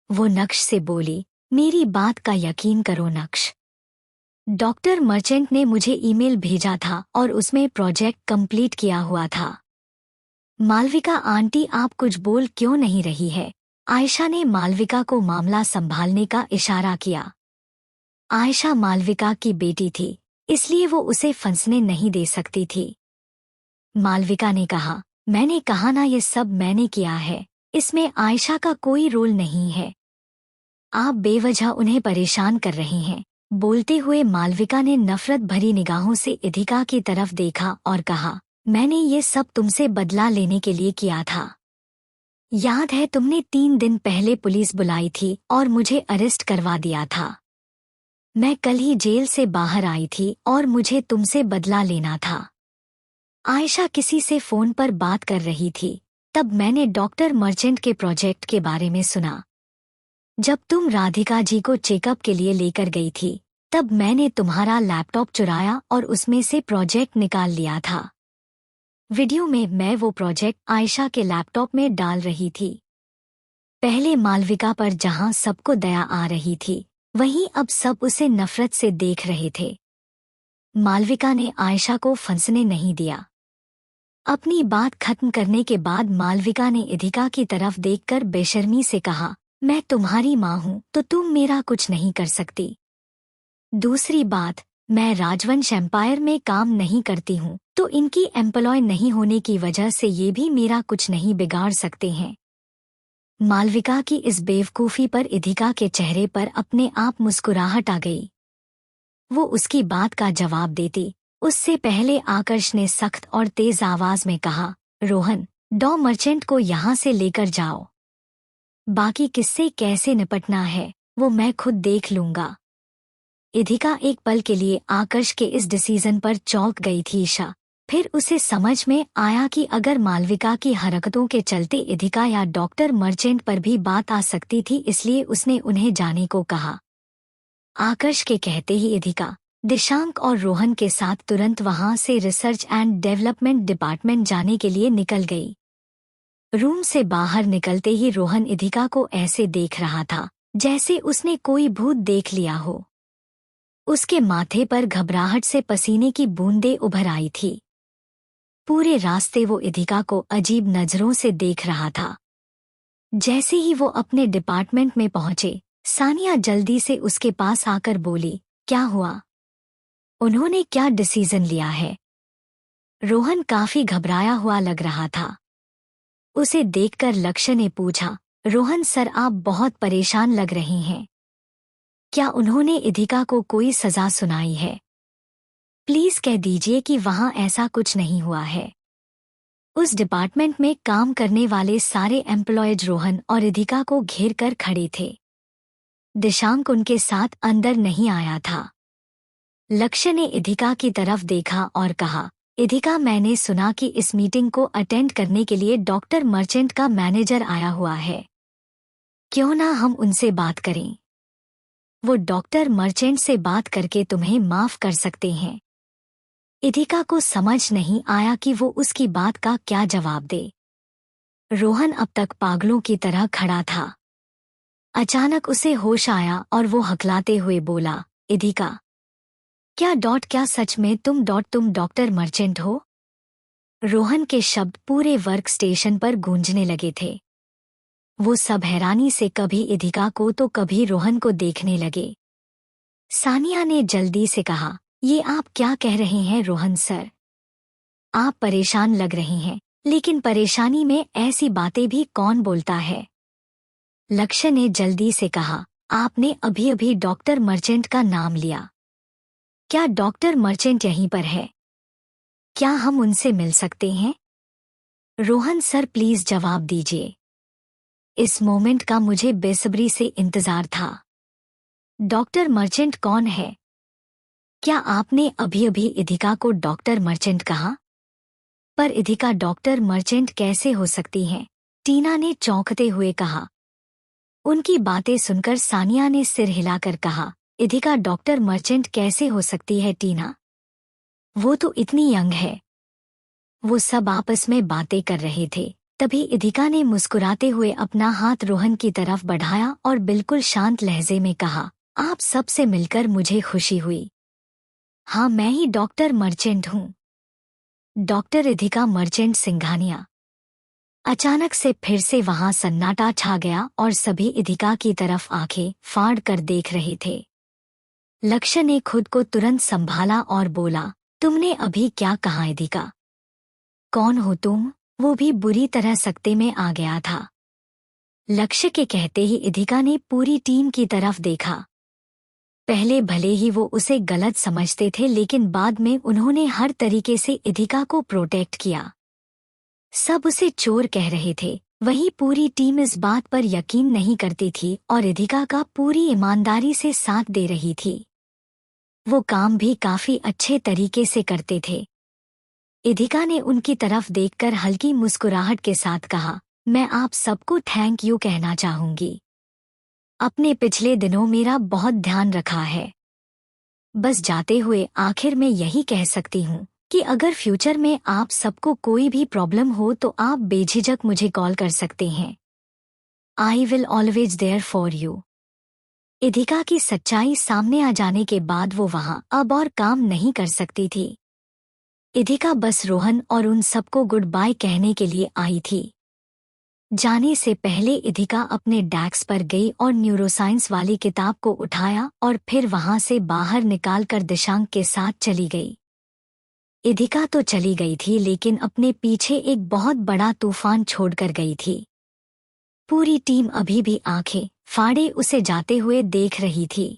वो नक्श से बोली, मेरी बात का यकीन करो नक्श। डॉक्टर मर्चेंट ने मुझे ईमेल भेजा था और उसमें प्रोजेक्ट कंप्लीट किया हुआ था। मालविका आंटी आप कुछ बोल क्यों नहीं रही है? आयशा ने मालविका को मामला संभालने का इशारा किया। आयशा मालविका की बेटी थी, इसलिए वो उसे फंसने नहीं दे सकती थी। मालविका ने कहा, मैंने कहा ना ये सब मैंने किया है, इसमें आयशा का कोई रोल नहीं है। आप बेवजह उन्हें परेशान कर रही हैं। बोलते हुए मालविका ने नफरत भरी निगाहों से इधिका की तरफ देखा और कहा, मैंने ये सब तुमसे बदला लेने के लिए किया था। याद है तुमने 3 दिन पहले पुलिस बुलाई थी और मुझे अरेस्ट करवा दिया था। मैं कल ही जेल से बाहर आई थी और मुझे तुमसे बदला लेना था। आयशा किसी से फोन पर बात कर रही थी, तब मैंने डॉक्टर मर्चेंट के प्रोजेक्ट के बारे में सुना। जब तुम राधिका जी को चेकअप के लिए लेकर गई थी, तब मैंने तुम्हारा लैपटॉप चुराया और उसमें से प्रोजेक्ट निकाल लिया था। वीडियो में मैं वो प्रोजेक्ट आयशा के लैपटॉप में डाल रही थी। पहले मालविका पर जहां सबको दया आ रही थी, वहीं अब सब उसे नफरत से देख रहे थे। मालविका ने आयशा को फंसने नहीं दिया। अपनी बात खत्म करने के बाद मालविका ने इधिका की तरफ देखकर बेशर्मी से कहा, मैं तुम्हारी माँ हूँ तो तुम मेरा कुछ नहीं कर सकती। दूसरी बात, मैं राजवंश एम्पायर में काम नहीं करती हूँ, तो इनकी एम्प्लॉय नहीं होने की वजह से ये भी मेरा कुछ नहीं बिगाड़ सकते हैं। मालविका की इस बेवकूफ़ी पर इधिका के चेहरे पर अपने आप मुस्कुराहट आ गई। वो उसकी बात का जवाब देती, उससे पहले आकर्ष ने सख्त और तेज आवाज में कहा, रोहन, डॉ मर्चेंट को यहाँ से लेकर जाओ। बाकी किससे कैसे निपटना है वो मैं खुद देख लूंगा। इधिका एक पल के लिए आकर्ष के इस डिसीजन पर चौंक गई थी। फिर उसे समझ में आया कि अगर मालविका की हरकतों के चलते इधिका या डॉक्टर मर्चेंट पर भी बात आ सकती थी, इसलिए उसने उन्हें जाने को कहा। आकर्ष के कहते ही इधिका दिशांक और रोहन के साथ तुरंत वहां से रिसर्च एंड डेवलपमेंट डिपार्टमेंट जाने के लिए निकल गई। रूम से बाहर निकलते ही रोहन इधिका को ऐसे देख रहा था जैसे उसने कोई भूत देख लिया हो। उसके माथे पर घबराहट से पसीने की बूंदें उभर आई थी। पूरे रास्ते वो इधिका को अजीब नजरों से देख रहा था। जैसे ही वो अपने डिपार्टमेंट में पहुंचे, सानिया जल्दी से उसके पास आकर बोली, क्या हुआ? उन्होंने क्या डिसीजन लिया है? रोहन काफी घबराया हुआ लग रहा था। उसे देखकर लक्ष्य ने पूछा, रोहन सर आप बहुत परेशान लग रही हैं। क्या उन्होंने इधिका को कोई सजा सुनाई है? प्लीज कह दीजिए कि वहां ऐसा कुछ नहीं हुआ है। उस डिपार्टमेंट में काम करने वाले सारे एम्प्लॉयज रोहन और इधिका को घेर कर खड़े थे। दिशांक उनके साथ अंदर नहीं आया था। लक्ष्य ने इधिका की तरफ देखा और कहा, इधिका मैंने सुना कि इस मीटिंग को अटेंड करने के लिए डॉक्टर मर्चेंट का मैनेजर आया हुआ है। क्यों ना हम उनसे बात करें? वो डॉक्टर मर्चेंट से बात करके तुम्हें माफ कर सकते हैं। इधिका को समझ नहीं आया कि वो उसकी बात का क्या जवाब दे। रोहन अब तक पागलों की तरह खड़ा था। अचानक उसे होश आया और वो हकलाते हुए बोला, इधिका, क्या सच में तुम डॉक्टर मर्चेंट हो? रोहन के शब्द पूरे वर्क स्टेशन पर गूंजने लगे थे। वो सब हैरानी से कभी इधिका को तो कभी रोहन को देखने लगे। सानिया ने जल्दी से कहा, ये आप क्या कह रहे हैं रोहन सर? आप परेशान लग रही हैं, लेकिन परेशानी में ऐसी बातें भी कौन बोलता है? लक्ष्य ने जल्दी से कहा, आपने अभी अभी डॉक्टर मर्चेंट का नाम लिया। क्या डॉक्टर मर्चेंट यहीं पर है? क्या हम उनसे मिल सकते हैं? रोहन सर प्लीज जवाब दीजिए। इस मोमेंट का मुझे बेसब्री से इंतजार था। डॉक्टर मर्चेंट कौन है? क्या आपने अभी अभी इधिका को डॉक्टर मर्चेंट कहा? पर इधिका डॉक्टर मर्चेंट कैसे हो सकती हैं? टीना ने चौंकते हुए कहा। उनकी बातें सुनकर सानिया ने सिर हिलाकर कहा, इधिका डॉक्टर मर्चेंट कैसे हो सकती है टीना? वो तो इतनी यंग है। वो सब आपस में बातें कर रहे थे, तभी इधिका ने मुस्कुराते हुए अपना हाथ रोहन की तरफ बढ़ाया और बिल्कुल शांत लहजे में कहा, आप सबसे मिलकर मुझे खुशी हुई। हाँ, मैं ही डॉक्टर मर्चेंट हूँ। Doctor Idhika merchant Singhania. अचानक से फिर से वहां सन्नाटा छा गया और सभी इधिका की तरफ आंखें फाड़ कर देख रहे थे। लक्ष्य ने खुद को तुरंत संभाला और बोला, तुमने अभी क्या कहा इधिका? कौन हो तुम? वो भी बुरी तरह सकते में आ गया था। लक्ष्य के कहते ही इधिका ने पूरी टीम की तरफ देखा। पहले भले ही वो उसे गलत समझते थे, लेकिन बाद में उन्होंने हर तरीके से इधिका को प्रोटेक्ट किया। सब उसे चोर कह रहे थे, वहीं पूरी टीम इस बात पर यकीन नहीं करती थी और इधिका का पूरी ईमानदारी से साथ दे रही थी। वो काम भी काफी अच्छे तरीके से करते थे। इधिका ने उनकी तरफ देखकर हल्की मुस्कुराहट के साथ कहा, मैं आप सबको थैंक यू कहना चाहूंगी। अपने पिछले दिनों मेरा बहुत ध्यान रखा है। बस जाते हुए आखिर में यही कह सकती हूँ कि अगर फ्यूचर में आप सबको कोई भी प्रॉब्लम हो तो आप बेझिझक मुझे कॉल कर सकते हैं। I will always there for you. Idhika की सच्चाई सामने आ जाने के बाद वो वहां अब और काम नहीं कर सकती थी। इधिका बस रोहन और उन सबको गुड बाय कहने के लिए आई थी। जाने से पहले इधिका अपने डेस्क पर गई और न्यूरोसाइंस वाली किताब को उठाया और फिर वहां से बाहर निकालकर दिशांक के साथ चली गई। इधिका तो चली गई थी, लेकिन अपने पीछे एक बहुत बड़ा तूफान छोड़कर गई थी। पूरी टीम अभी भी आंखें फाड़े उसे जाते हुए देख रही थी।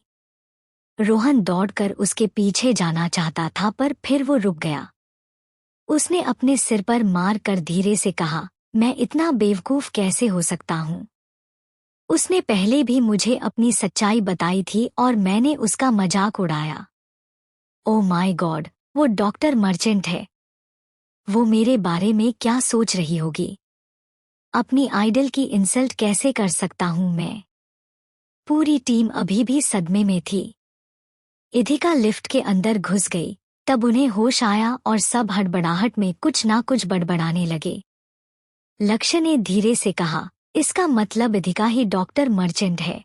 रोहन दौड़कर उसके पीछे जाना चाहता था, पर फिर वो रुक गया। उसने अपने सिर पर मार कर धीरे से कहा, मैं इतना बेवकूफ कैसे हो सकता हूँ? उसने पहले भी मुझे अपनी सच्चाई बताई थी और मैंने उसका मजाक उड़ाया। ओ माय गॉड, वो डॉक्टर मर्चेंट है। वो मेरे बारे में क्या सोच रही होगी? अपनी आइडल की इंसल्ट कैसे कर सकता हूँ मैं? पूरी टीम अभी भी सदमे में थी। इधिका लिफ्ट के अंदर घुस गई, तब उन्हें होश आया और सब हड़बड़ाहट में कुछ ना कुछ बड़बड़ाने लगे। लक्ष्य ने धीरे से कहा, इसका मतलब इधिका ही डॉक्टर मर्चेंट है।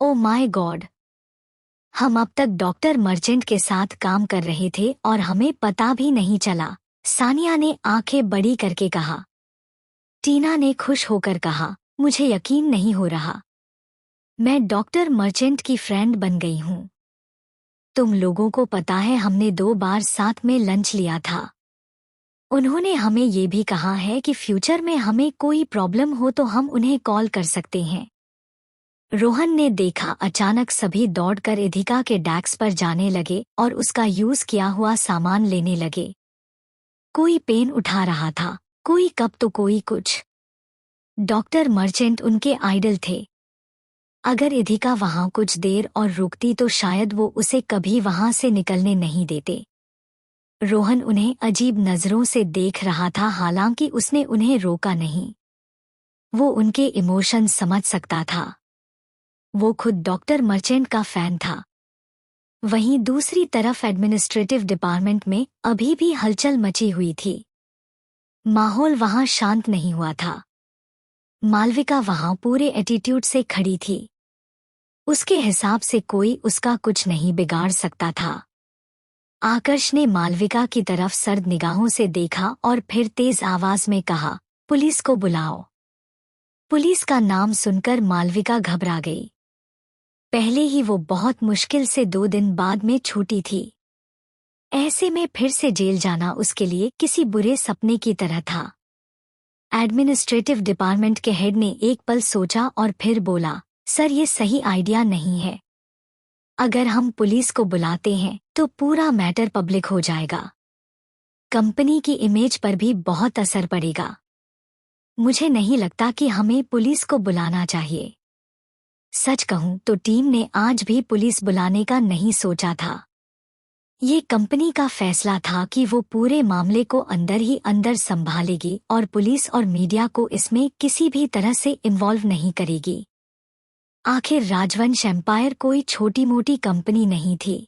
ओ माय गॉड, हम अब तक डॉक्टर मर्चेंट के साथ काम कर रहे थे और हमें पता भी नहीं चला, सानिया ने आंखें बड़ी करके कहा। टीना ने खुश होकर कहा, मुझे यकीन नहीं हो रहा। मैं डॉक्टर मर्चेंट की फ्रेंड बन गई हूँ। तुम लोगों को पता है, हमने 2 बार साथ में लंच लिया था। उन्होंने हमें ये भी कहा है कि फ्यूचर में हमें कोई प्रॉब्लम हो तो हम उन्हें कॉल कर सकते हैं। रोहन ने देखा अचानक सभी दौड़कर इधिका के डेस्क पर जाने लगे और उसका यूज किया हुआ सामान लेने लगे। कोई पेन उठा रहा था, कोई कप तो कोई कुछ। डॉक्टर मर्चेंट उनके आइडल थे। अगर इधिका वहां कुछ देर और रुकती तो शायद वो उसे कभी वहां से निकलने नहीं देते। रोहन उन्हें अजीब नजरों से देख रहा था, हालांकि उसने उन्हें रोका नहीं। वो उनके इमोशंस समझ सकता था। वो खुद डॉक्टर मर्चेंट का फैन था। वहीं दूसरी तरफ एडमिनिस्ट्रेटिव डिपार्टमेंट में अभी भी हलचल मची हुई थी। माहौल वहां शांत नहीं हुआ था। मालविका वहां पूरे एटीट्यूड से खड़ी थी। उसके हिसाब से कोई उसका कुछ नहीं बिगाड़ सकता था। आकर्ष ने मालविका की तरफ सर्द निगाहों से देखा और फिर तेज आवाज में कहा, पुलिस को बुलाओ। पुलिस का नाम सुनकर मालविका घबरा गई। पहले ही वो बहुत मुश्किल से 2 दिन बाद में छूटी थी। ऐसे में फिर से जेल जाना उसके लिए किसी बुरे सपने की तरह था। एडमिनिस्ट्रेटिव डिपार्टमेंट के हेड ने एक पल सोचा और फिर बोला, सर ये सही आइडिया नहीं है। अगर हम पुलिस को बुलाते हैं तो पूरा मैटर पब्लिक हो जाएगा। कंपनी की इमेज पर भी बहुत असर पड़ेगा। मुझे नहीं लगता कि हमें पुलिस को बुलाना चाहिए। सच कहूं तो टीम ने आज भी पुलिस बुलाने का नहीं सोचा था। ये कंपनी का फैसला था कि वो पूरे मामले को अंदर ही अंदर संभालेगी और पुलिस और मीडिया को इसमें किसी भी तरह से इन्वॉल्व नहीं करेगी। आखिर राजवंश एम्पायर कोई छोटी मोटी कंपनी नहीं थी।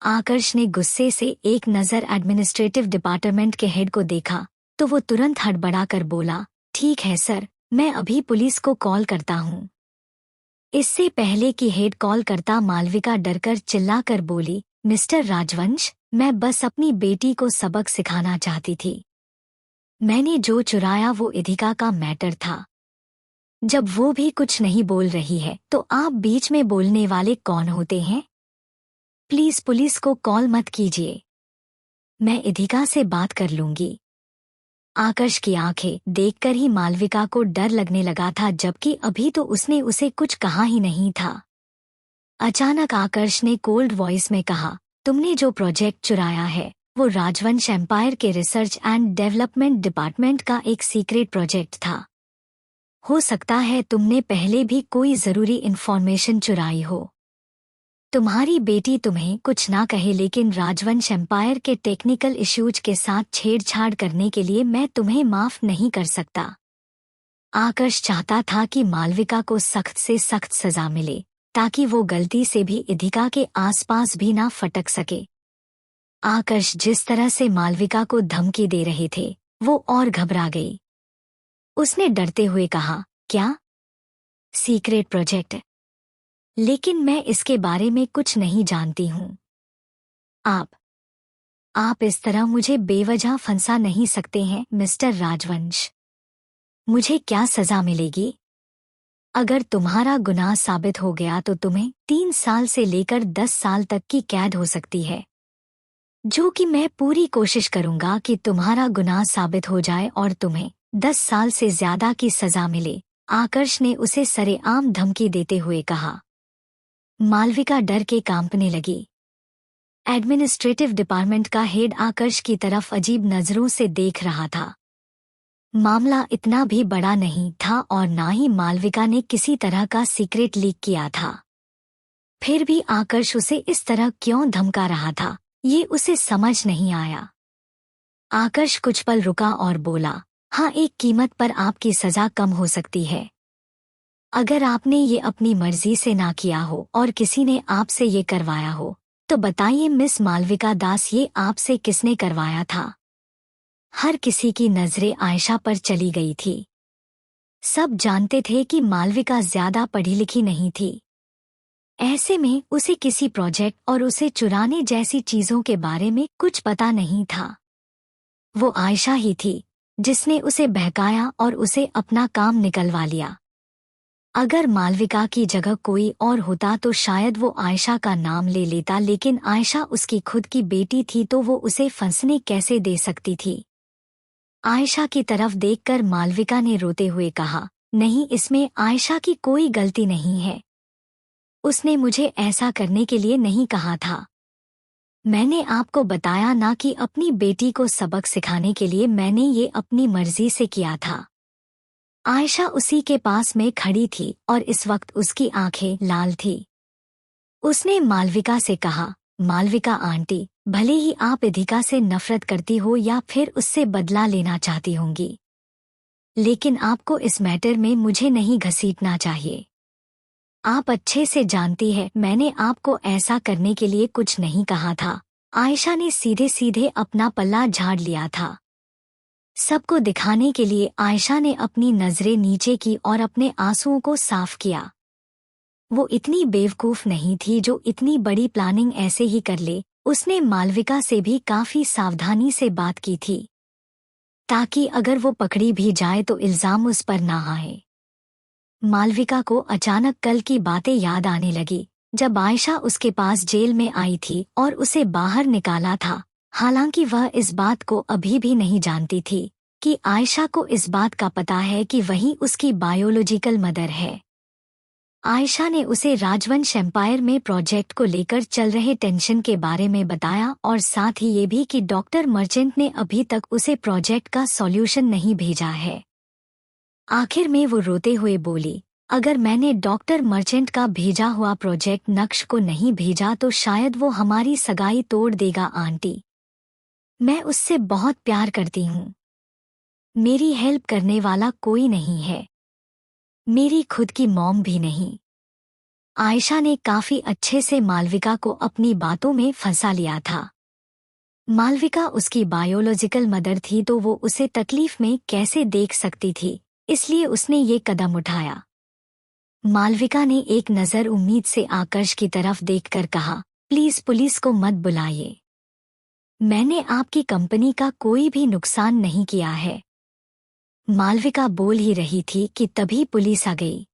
आकर्ष ने गुस्से से एक नज़र एडमिनिस्ट्रेटिव डिपार्टमेंट के हेड को देखा तो वो तुरंत हड़बड़ाकर बोला, ठीक है सर, मैं अभी पुलिस को कॉल करता हूँ। इससे पहले कि हेड कॉल करता मालविका डरकर चिल्लाकर बोली, मिस्टर राजवंश, मैं बस अपनी बेटी को सबक सिखाना चाहती थी। मैंने जो चुराया वो इधिका का मैटर था। जब वो भी कुछ नहीं बोल रही है तो आप बीच में बोलने वाले कौन होते हैं? प्लीज पुलिस को कॉल मत कीजिए, मैं इधिका से बात कर लूंगी। आकर्ष की आंखें देखकर ही मालविका को डर लगने लगा था, जबकि अभी तो उसने उसे कुछ कहा ही नहीं था। अचानक आकर्ष ने कोल्ड वॉइस में कहा, तुमने जो प्रोजेक्ट चुराया है वो राजवंश एम्पायर के रिसर्च एंड डेवलपमेंट डिपार्टमेंट का एक सीक्रेट प्रोजेक्ट था। हो सकता है तुमने पहले भी कोई जरूरी इंफॉर्मेशन चुराई हो। तुम्हारी बेटी तुम्हें कुछ ना कहे, लेकिन राजवंश एम्पायर के टेक्निकल इश्यूज के साथ छेड़छाड़ करने के लिए मैं तुम्हें माफ नहीं कर सकता। आकर्ष चाहता था कि मालविका को सख्त से सख्त सजा मिले, ताकि वो गलती से भी इधिका के आसपास भी ना फटक सके। आकर्ष जिस तरह से मालविका को धमकी दे रहे थे वो और घबरा गई। उसने डरते हुए कहा, क्या सीक्रेट प्रोजेक्ट? लेकिन मैं इसके बारे में कुछ नहीं जानती हूँ। आप इस तरह मुझे बेवजह फंसा नहीं सकते हैं मिस्टर राजवंश। मुझे क्या सजा मिलेगी? अगर तुम्हारा गुनाह साबित हो गया तो तुम्हें 3 साल से लेकर 10 साल तक की कैद हो सकती है, जो कि मैं पूरी कोशिश करूंगा कि तुम्हारा गुनाह साबित हो जाए और तुम्हें 10 साल से ज्यादा की सजा मिले, आकर्ष ने उसे सरेआम धमकी देते हुए कहा। मालविका डर के कांपने लगी। एडमिनिस्ट्रेटिव डिपार्टमेंट का हेड आकर्ष की तरफ अजीब नजरों से देख रहा था। मामला इतना भी बड़ा नहीं था और ना ही मालविका ने किसी तरह का सीक्रेट लीक किया था। फिर भी आकर्ष उसे इस तरह क्यों धमका रहा था, ये उसे समझ नहीं आया। आकर्ष कुछ पल रुका और बोला, हाँ, एक कीमत पर आपकी सजा कम हो सकती है। अगर आपने ये अपनी मर्जी से ना किया हो और किसी ने आपसे ये करवाया हो, तो बताइए मिस मालविका दास, ये आपसे किसने करवाया था? हर किसी की नजरें आयशा पर चली गई थी। सब जानते थे कि मालविका ज्यादा पढ़ी लिखी नहीं थी। ऐसे में उसे किसी प्रोजेक्ट और उसे चुराने जैसी चीजों के बारे में कुछ पता नहीं था। वो आयशा ही थी जिसने उसे बहकाया और उसे अपना काम निकलवा लिया। अगर मालविका की जगह कोई और होता तो शायद वो आयशा का नाम ले लेता, लेकिन आयशा उसकी खुद की बेटी थी तो वो उसे फंसने कैसे दे सकती थी? आयशा की तरफ देखकर मालविका ने रोते हुए कहा, नहीं, इसमें आयशा की कोई गलती नहीं है। उसने मुझे ऐसा करने के लिए नहीं कहा था। मैंने आपको बताया ना कि अपनी बेटी को सबक सिखाने के लिए मैंने ये अपनी मर्जी से किया था। आयशा उसी के पास में खड़ी थी और इस वक्त उसकी आंखें लाल थी। उसने मालविका से कहा, मालविका आंटी, भले ही आप इधिका से नफरत करती हो या फिर उससे बदला लेना चाहती होंगी, लेकिन आपको इस मैटर में मुझे नहीं घसीटना चाहिए। आप अच्छे से जानती है मैंने आपको ऐसा करने के लिए कुछ नहीं कहा था। आयशा ने सीधे सीधे अपना पल्ला झाड़ लिया था। सबको दिखाने के लिए आयशा ने अपनी नजरें नीचे की और अपने आंसुओं को साफ किया। वो इतनी बेवकूफ नहीं थी जो इतनी बड़ी प्लानिंग ऐसे ही कर ले। उसने मालविका से भी काफी सावधानी से बात की थी, ताकि अगर वो पकड़ी भी जाए तो इल्जाम उस पर ना आए। मालविका को अचानक कल की बातें याद आने लगी, जब आयशा उसके पास जेल में आई थी और उसे बाहर निकाला था। हालांकि वह इस बात को अभी भी नहीं जानती थी कि आयशा को इस बात का पता है कि वही उसकी बायोलॉजिकल मदर है। आयशा ने उसे राजवंश एम्पायर में प्रोजेक्ट को लेकर चल रहे टेंशन के बारे में बताया और साथ ही ये भी कि डॉक्टर मर्चेंट ने अभी तक उसे प्रोजेक्ट का सॉल्यूशन नहीं भेजा है। आखिर में वो रोते हुए बोली, अगर मैंने डॉक्टर मर्चेंट का भेजा हुआ प्रोजेक्ट नक्श को नहीं भेजा तो शायद वो हमारी सगाई तोड़ देगा आंटी। मैं उससे बहुत प्यार करती हूँ। मेरी हेल्प करने वाला कोई नहीं है, मेरी खुद की मॉम भी नहीं। आयशा ने काफी अच्छे से मालविका को अपनी बातों में फंसा लिया था। मालविका उसकी बायोलॉजिकल मदर थी तो वो उसे तकलीफ में कैसे देख सकती थी, इसलिए उसने ये कदम उठाया। मालविका ने एक नज़र उम्मीद से आकर्ष की तरफ देखकर कहा, प्लीज पुलिस को मत बुलाइए। मैंने आपकी कंपनी का कोई भी नुकसान नहीं किया है। मालविका बोल ही रही थी कि तभी पुलिस आ गई।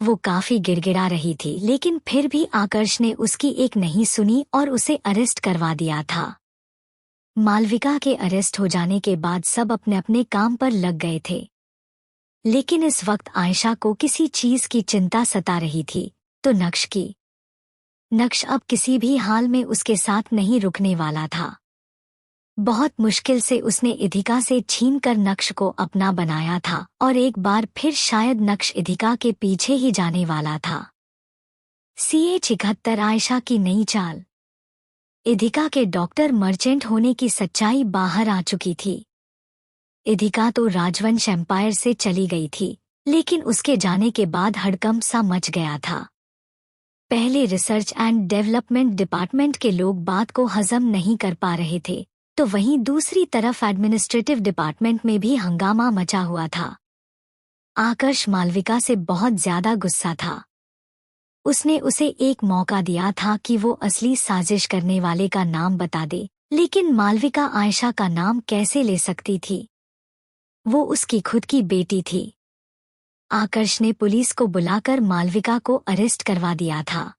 वो काफी गिड़गिड़ा रही थी लेकिन फिर भी आकर्ष ने उसकी एक नहीं सुनी और उसे अरेस्ट करवा दिया था। मालविका के अरेस्ट हो जाने के बाद सब अपने अपने काम पर लग गए थे, लेकिन इस वक्त आयशा को किसी चीज की चिंता सता रही थी, तो नक्श की। नक्श अब किसी भी हाल में उसके साथ नहीं रुकने वाला था। बहुत मुश्किल से उसने इधिका से छीनकर नक्श को अपना बनाया था और एक बार फिर शायद नक्श इधिका के पीछे ही जाने वाला था। CH-71 आयशा की नई चाल। इधिका के डॉक्टर मर्चेंट होने की सच्चाई बाहर आ चुकी थी। इधिका तो राजवंश एम्पायर से चली गई थी, लेकिन उसके जाने के बाद हड़कंप सा मच गया था। पहले रिसर्च एंड डेवलपमेंट डिपार्टमेंट के लोग बात को हजम नहीं कर पा रहे थे, तो वहीं दूसरी तरफ एडमिनिस्ट्रेटिव डिपार्टमेंट में भी हंगामा मचा हुआ था। आकर्ष मालविका से बहुत ज्यादा गुस्सा था। उसने उसे एक मौका दिया था कि वो असली साजिश करने वाले का नाम बता दे, लेकिन मालविका आयशा का नाम कैसे ले सकती थी? वो उसकी खुद की बेटी थी। आकर्ष ने पुलिस को बुलाकर मालविका को अरेस्ट करवा दिया था।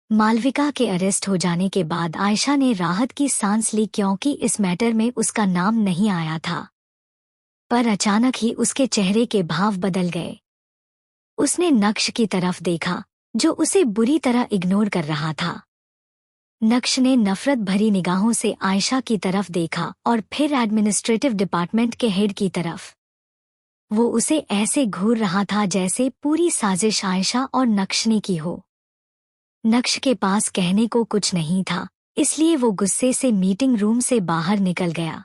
मालविका के अरेस्ट हो जाने के बाद आयशा ने राहत की सांस ली क्योंकि इस मैटर में उसका नाम नहीं आया था। पर अचानक ही उसके चेहरे के भाव बदल गए। उसने नक्श की तरफ देखा, जो उसे बुरी तरह इग्नोर कर रहा था। नक्श ने नफरत भरी निगाहों से आयशा की तरफ देखा और फिर एडमिनिस्ट्रेटिव डिपार्टमेंट के हेड की तरफ। वो उसे ऐसे घूर रहा था जैसे पूरी साजिश आयशा और नक्श ने की हो। नक्श के पास कहने को कुछ नहीं था, इसलिए वो गुस्से से मीटिंग रूम से बाहर निकल गया।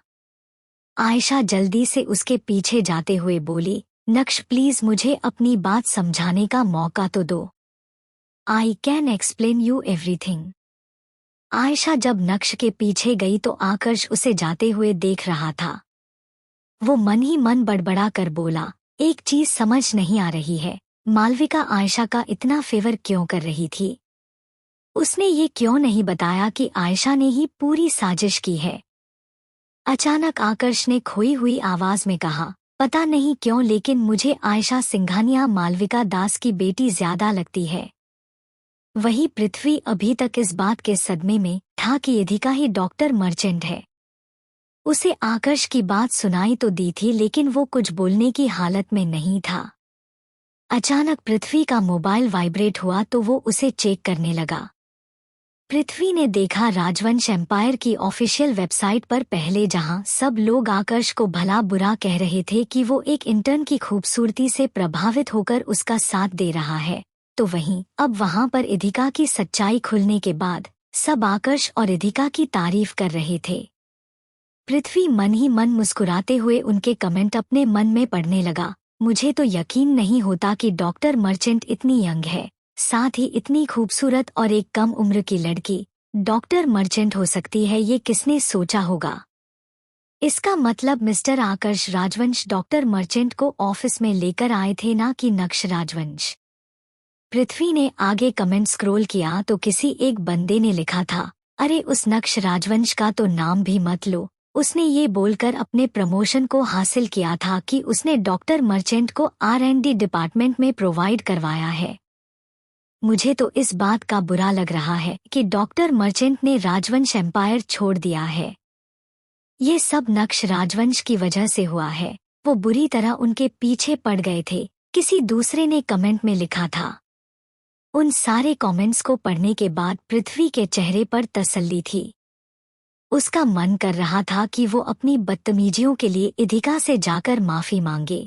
आयशा जल्दी से उसके पीछे जाते हुए बोली, नक्श प्लीज मुझे अपनी बात समझाने का मौका तो दो। I can explain you everything. Ayesha जब नक्श के पीछे गई तो आकर्ष उसे जाते हुए देख रहा था। वो मन ही मन बड़बड़ा कर बोला, एक चीज समझ नहीं आ रही है, मालविका आयशा का इतना फेवर क्यों कर रही थी? उसने ये क्यों नहीं बताया कि आयशा ने ही पूरी साजिश की है? अचानक आकर्ष ने खोई हुई आवाज में कहा, पता नहीं क्यों लेकिन मुझे आयशा सिंघानिया मालविका दास की बेटी ज्यादा लगती है। वही पृथ्वी अभी तक इस बात के सदमे में था कि इधिका ही डॉक्टर मर्चेंट है। उसे आकर्ष की बात सुनाई तो दी थी लेकिन वो कुछ बोलने की हालत में नहीं था। अचानक पृथ्वी का मोबाइल वाइब्रेट हुआ तो वो उसे चेक करने लगा। पृथ्वी ने देखा राजवंश एम्पायर की ऑफिशियल वेबसाइट पर पहले जहां सब लोग आकर्ष को भला बुरा कह रहे थे कि वो एक इंटर्न की खूबसूरती से प्रभावित होकर उसका साथ दे रहा है, तो वहीं अब वहां पर इधिका की सच्चाई खुलने के बाद सब आकर्ष और इधिका की तारीफ कर रहे थे। पृथ्वी मन ही मन मुस्कुराते हुए उनके कमेंट अपने मन में पढ़ने लगा। मुझे तो यकीन नहीं होता कि डॉक्टर मर्चेंट इतनी यंग है, साथ ही इतनी खूबसूरत और एक कम उम्र की लड़की डॉक्टर मर्चेंट हो सकती है। ये किसने सोचा होगा? इसका मतलब मिस्टर आकर्ष राजवंश डॉक्टर मर्चेंट को ऑफिस में लेकर आए थे, ना कि नक्श राजवंश। पृथ्वी ने आगे कमेंट स्क्रॉल किया तो किसी एक बंदे ने लिखा था, अरे उस नक्श राजवंश का तो नाम भी मत लो। उसने ये बोलकर अपने प्रमोशन को हासिल किया था कि उसने डॉक्टर मर्चेंट को R&D डिपार्टमेंट में प्रोवाइड करवाया है। मुझे तो इस बात का बुरा लग रहा है कि डॉक्टर मर्चेंट ने राजवंश एम्पायर छोड़ दिया है। ये सब नक्श राजवंश की वजह से हुआ है। वो बुरी तरह उनके पीछे पड़ गए थे, किसी दूसरे ने कमेंट में लिखा था। उन सारे कमेंट्स को पढ़ने के बाद पृथ्वी के चेहरे पर तसल्ली थी। उसका मन कर रहा था कि वो अपनी बदतमीजियों के लिए इधिका से जाकर माफी मांगे।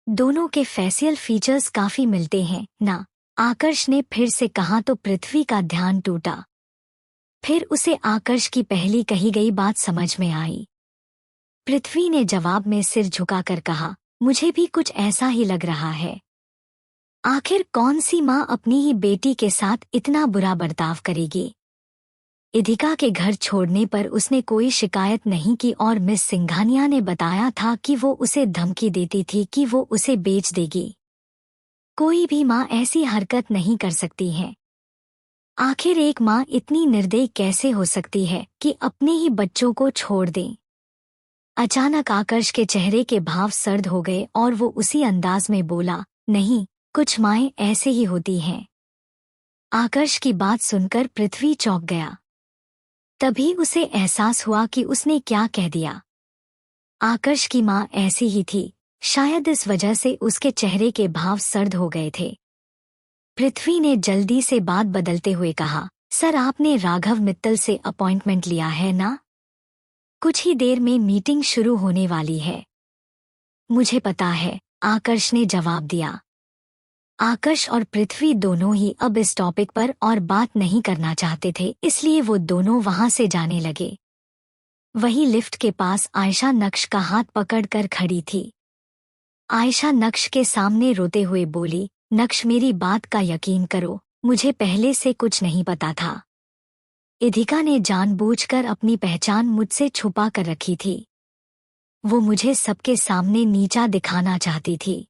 दोनों के फेशियल फीचर्स काफी मिलते हैं ना? आकर्ष ने फिर से कहा तो पृथ्वी का ध्यान टूटा। फिर उसे आकर्ष की पहली कही गई बात समझ में आई। पृथ्वी ने जवाब में सिर झुकाकर कहा, मुझे भी कुछ ऐसा ही लग रहा है। आखिर कौन सी माँ अपनी ही बेटी के साथ इतना बुरा बर्ताव करेगी? इधिका के घर छोड़ने पर उसने कोई शिकायत नहीं की और मिस सिंघानिया ने बताया था कि वो उसे धमकी देती थी कि वो उसे बेच देगी। कोई भी माँ ऐसी हरकत नहीं कर सकती है। आखिर एक माँ इतनी निर्दयी कैसे हो सकती है कि अपने ही बच्चों को छोड़ दे। अचानक आकर्ष के चेहरे के भाव सर्द हो गए और वो उसी अंदाज में बोला, नहीं, कुछ माएँ ऐसे ही होती हैं। आकर्ष की बात सुनकर पृथ्वी चौंक गया। तभी उसे एहसास हुआ कि उसने क्या कह दिया। आकर्ष की माँ ऐसी ही थी, शायद इस वजह से उसके चेहरे के भाव सर्द हो गए थे। पृथ्वी ने जल्दी से बात बदलते हुए कहा, सर आपने राघव मित्तल से अपॉइंटमेंट लिया है ना? कुछ ही देर में मीटिंग शुरू होने वाली है। मुझे पता है, आकर्ष ने जवाब दिया। आकर्ष और पृथ्वी दोनों ही अब इस टॉपिक पर और बात नहीं करना चाहते थे, इसलिए वो दोनों वहां से जाने लगे। वहीं लिफ्ट के पास आयशा नक्श का हाथ पकड़कर खड़ी थी। आयशा नक्श के सामने रोते हुए बोली, नक्श मेरी बात का यकीन करो, मुझे पहले से कुछ नहीं पता था। इधिका ने जानबूझकर अपनी पहचान मुझसे छुपा कर रखी थी। वो मुझे सबके सामने नीचा दिखाना चाहती थी।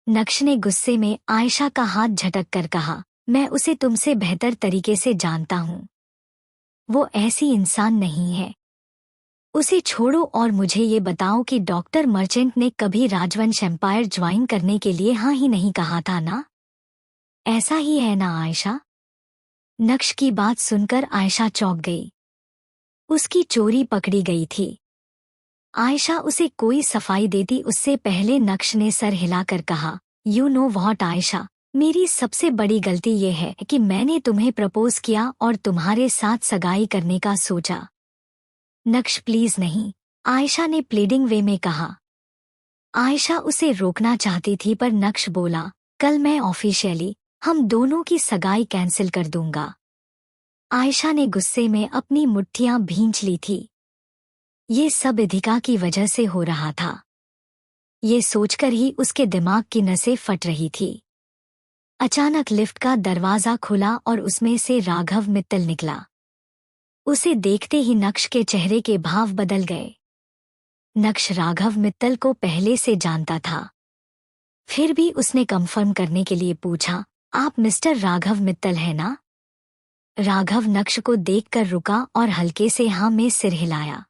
नक्श ने गुस्से में आयशा का हाथ झटक कर कहा, मैं उसे तुमसे बेहतर तरीके से जानता हूँ। वो ऐसी इंसान नहीं है। उसे छोड़ो और मुझे ये बताओ कि डॉक्टर मर्चेंट ने कभी राजवंश एम्पायर ज्वाइन करने के लिए हाँ ही नहीं कहा था ना? ऐसा ही है ना आयशा? नक्श की बात सुनकर आयशा चौंक गई। उसकी चोरी पकड़ी गई थी। आयशा उसे कोई सफाई देती उससे पहले नक्श ने सर हिलाकर कहा, यू नो व्हाट आयशा, मेरी सबसे बड़ी गलती ये है कि मैंने तुम्हें प्रपोज किया और तुम्हारे साथ सगाई करने का सोचा। नक्श प्लीज नहीं, आयशा ने प्लीडिंग वे में कहा। आयशा उसे रोकना चाहती थी पर नक्श बोला, कल मैं ऑफिशियली हम दोनों की सगाई कैंसिल कर दूंगा। आयशा ने गुस्से में अपनी मुट्ठियां भींच ली थी। ये सब इधिका की वजह से हो रहा था। ये सोचकर ही उसके दिमाग की नसें फट रही थी। अचानक लिफ्ट का दरवाजा खुला और उसमें से राघव मित्तल निकला। उसे देखते ही नक्श के चेहरे के भाव बदल गए। नक्श राघव मित्तल को पहले से जानता था। फिर भी उसने कंफर्म करने के लिए पूछा, आप मिस्टर राघव मित्तल हैं ना? राघव नक्श को देखकर रुका और हल्के से हाँ में सिर हिलाया।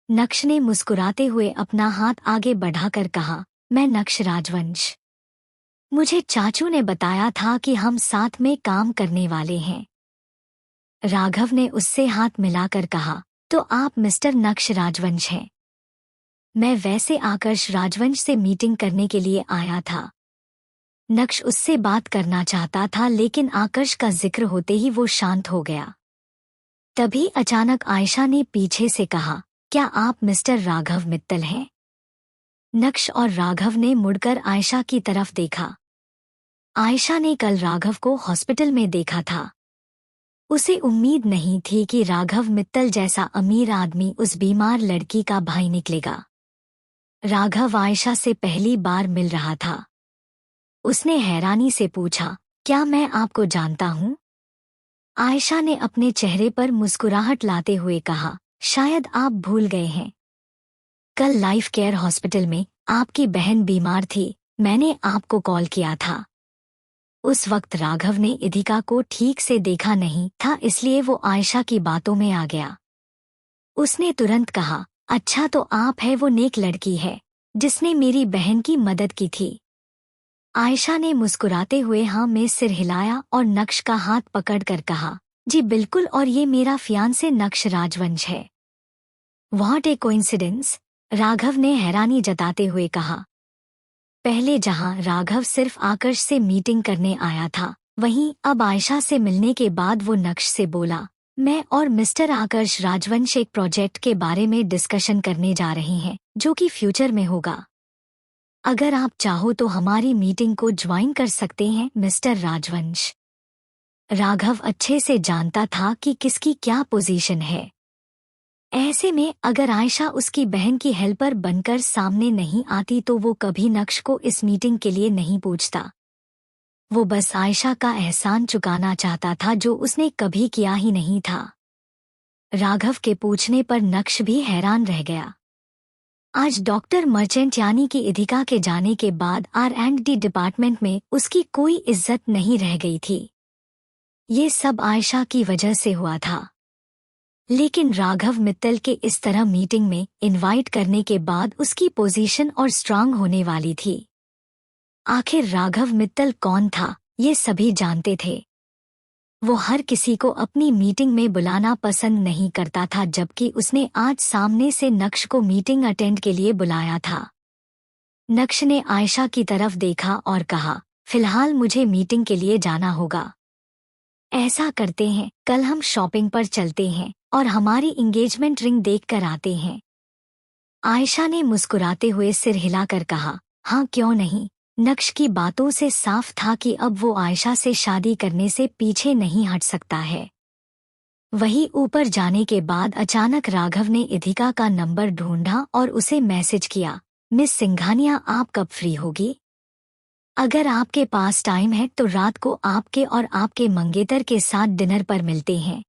नक्श ने मुस्कुराते हुए अपना हाथ आगे बढ़ाकर कहा, मैं नक्श राजवंश। मुझे चाचू ने बताया था कि हम साथ में काम करने वाले हैं। राघव ने उससे हाथ मिलाकर कहा, तो आप मिस्टर नक्श राजवंश हैं। मैं वैसे आकर्ष राजवंश से मीटिंग करने के लिए आया था। नक्श उससे बात करना चाहता था लेकिन आकर्ष का जिक्र होते ही वो शांत हो गया। तभी अचानक आयशा ने पीछे से कहा, क्या आप मिस्टर राघव मित्तल हैं? नक्श और राघव ने मुड़कर आयशा की तरफ देखा। आयशा ने कल राघव को हॉस्पिटल में देखा था। उसे उम्मीद नहीं थी कि राघव मित्तल जैसा अमीर आदमी उस बीमार लड़की का भाई निकलेगा। राघव आयशा से पहली बार मिल रहा था। उसने हैरानी से पूछा, क्या मैं आपको जानता हूँ? आयशा ने अपने चेहरे पर मुस्कुराहट लाते हुए कहा, शायद आप भूल गए हैं। कल लाइफ केयर हॉस्पिटल में आपकी बहन बीमार थी, मैंने आपको कॉल किया था। उस वक्त राघव ने इधिका को ठीक से देखा नहीं था, इसलिए वो आयशा की बातों में आ गया। उसने तुरंत कहा, अच्छा तो आप है वो नेक लड़की है जिसने मेरी बहन की मदद की थी। आयशा ने मुस्कुराते हुए हाँ में सिर हिलाया और नक्श का हाथ पकड़कर कहा, जी बिल्कुल, और ये मेरा फियांसे नक्श राजवंश है। व्हाट ए कोइंसिडेंस, राघव ने हैरानी जताते हुए कहा। पहले जहां राघव सिर्फ आकर्ष से मीटिंग करने आया था, वहीं अब आयशा से मिलने के बाद वो नक्श से बोला, मैं और मिस्टर आकर्ष राजवंश एक प्रोजेक्ट के बारे में डिस्कशन करने जा रहे हैं जो कि फ्यूचर में होगा। अगर आप चाहो तो हमारी मीटिंग को ज्वाइन कर सकते हैं मिस्टर राजवंश। राघव अच्छे से जानता था कि किसकी क्या पोजीशन है। ऐसे में अगर आयशा उसकी बहन की हेल्पर बनकर सामने नहीं आती तो वो कभी नक्श को इस मीटिंग के लिए नहीं पूछता। वो बस आयशा का एहसान चुकाना चाहता था जो उसने कभी किया ही नहीं था। राघव के पूछने पर नक्श भी हैरान रह गया। आज डॉक्टर मर्चेंट यानी कि इधिका के जाने के बाद R&D डिपार्टमेंट में उसकी कोई इज्जत नहीं रह गई थी। ये सब आयशा की वजह से हुआ था। लेकिन राघव मित्तल के इस तरह मीटिंग में इनवाइट करने के बाद उसकी पोजीशन और स्ट्रांग होने वाली थी। आखिर राघव मित्तल कौन था, ये सभी जानते थे। वो हर किसी को अपनी मीटिंग में बुलाना पसंद नहीं करता था, जबकि उसने आज सामने से नक्श को मीटिंग अटेंड के लिए बुलाया था। नक्श ने आयशा की तरफ देखा और कहा, फिलहाल मुझे मीटिंग के लिए जाना होगा। ऐसा करते हैं, कल हम शॉपिंग पर चलते हैं और हमारी इंगेजमेंट रिंग देख कर आते हैं। आयशा ने मुस्कुराते हुए सिर हिलाकर कहा, हाँ क्यों नहीं। नक्श की बातों से साफ था कि अब वो आयशा से शादी करने से पीछे नहीं हट सकता है। वहीं ऊपर जाने के बाद अचानक राघव ने इधिका का नंबर ढूंढा और उसे मैसेज किया, मिस सिंघानिया आप कब फ्री होगी? अगर आपके पास टाइम है तो रात को आपके और आपके मंगेतर के साथ डिनर पर मिलते हैं।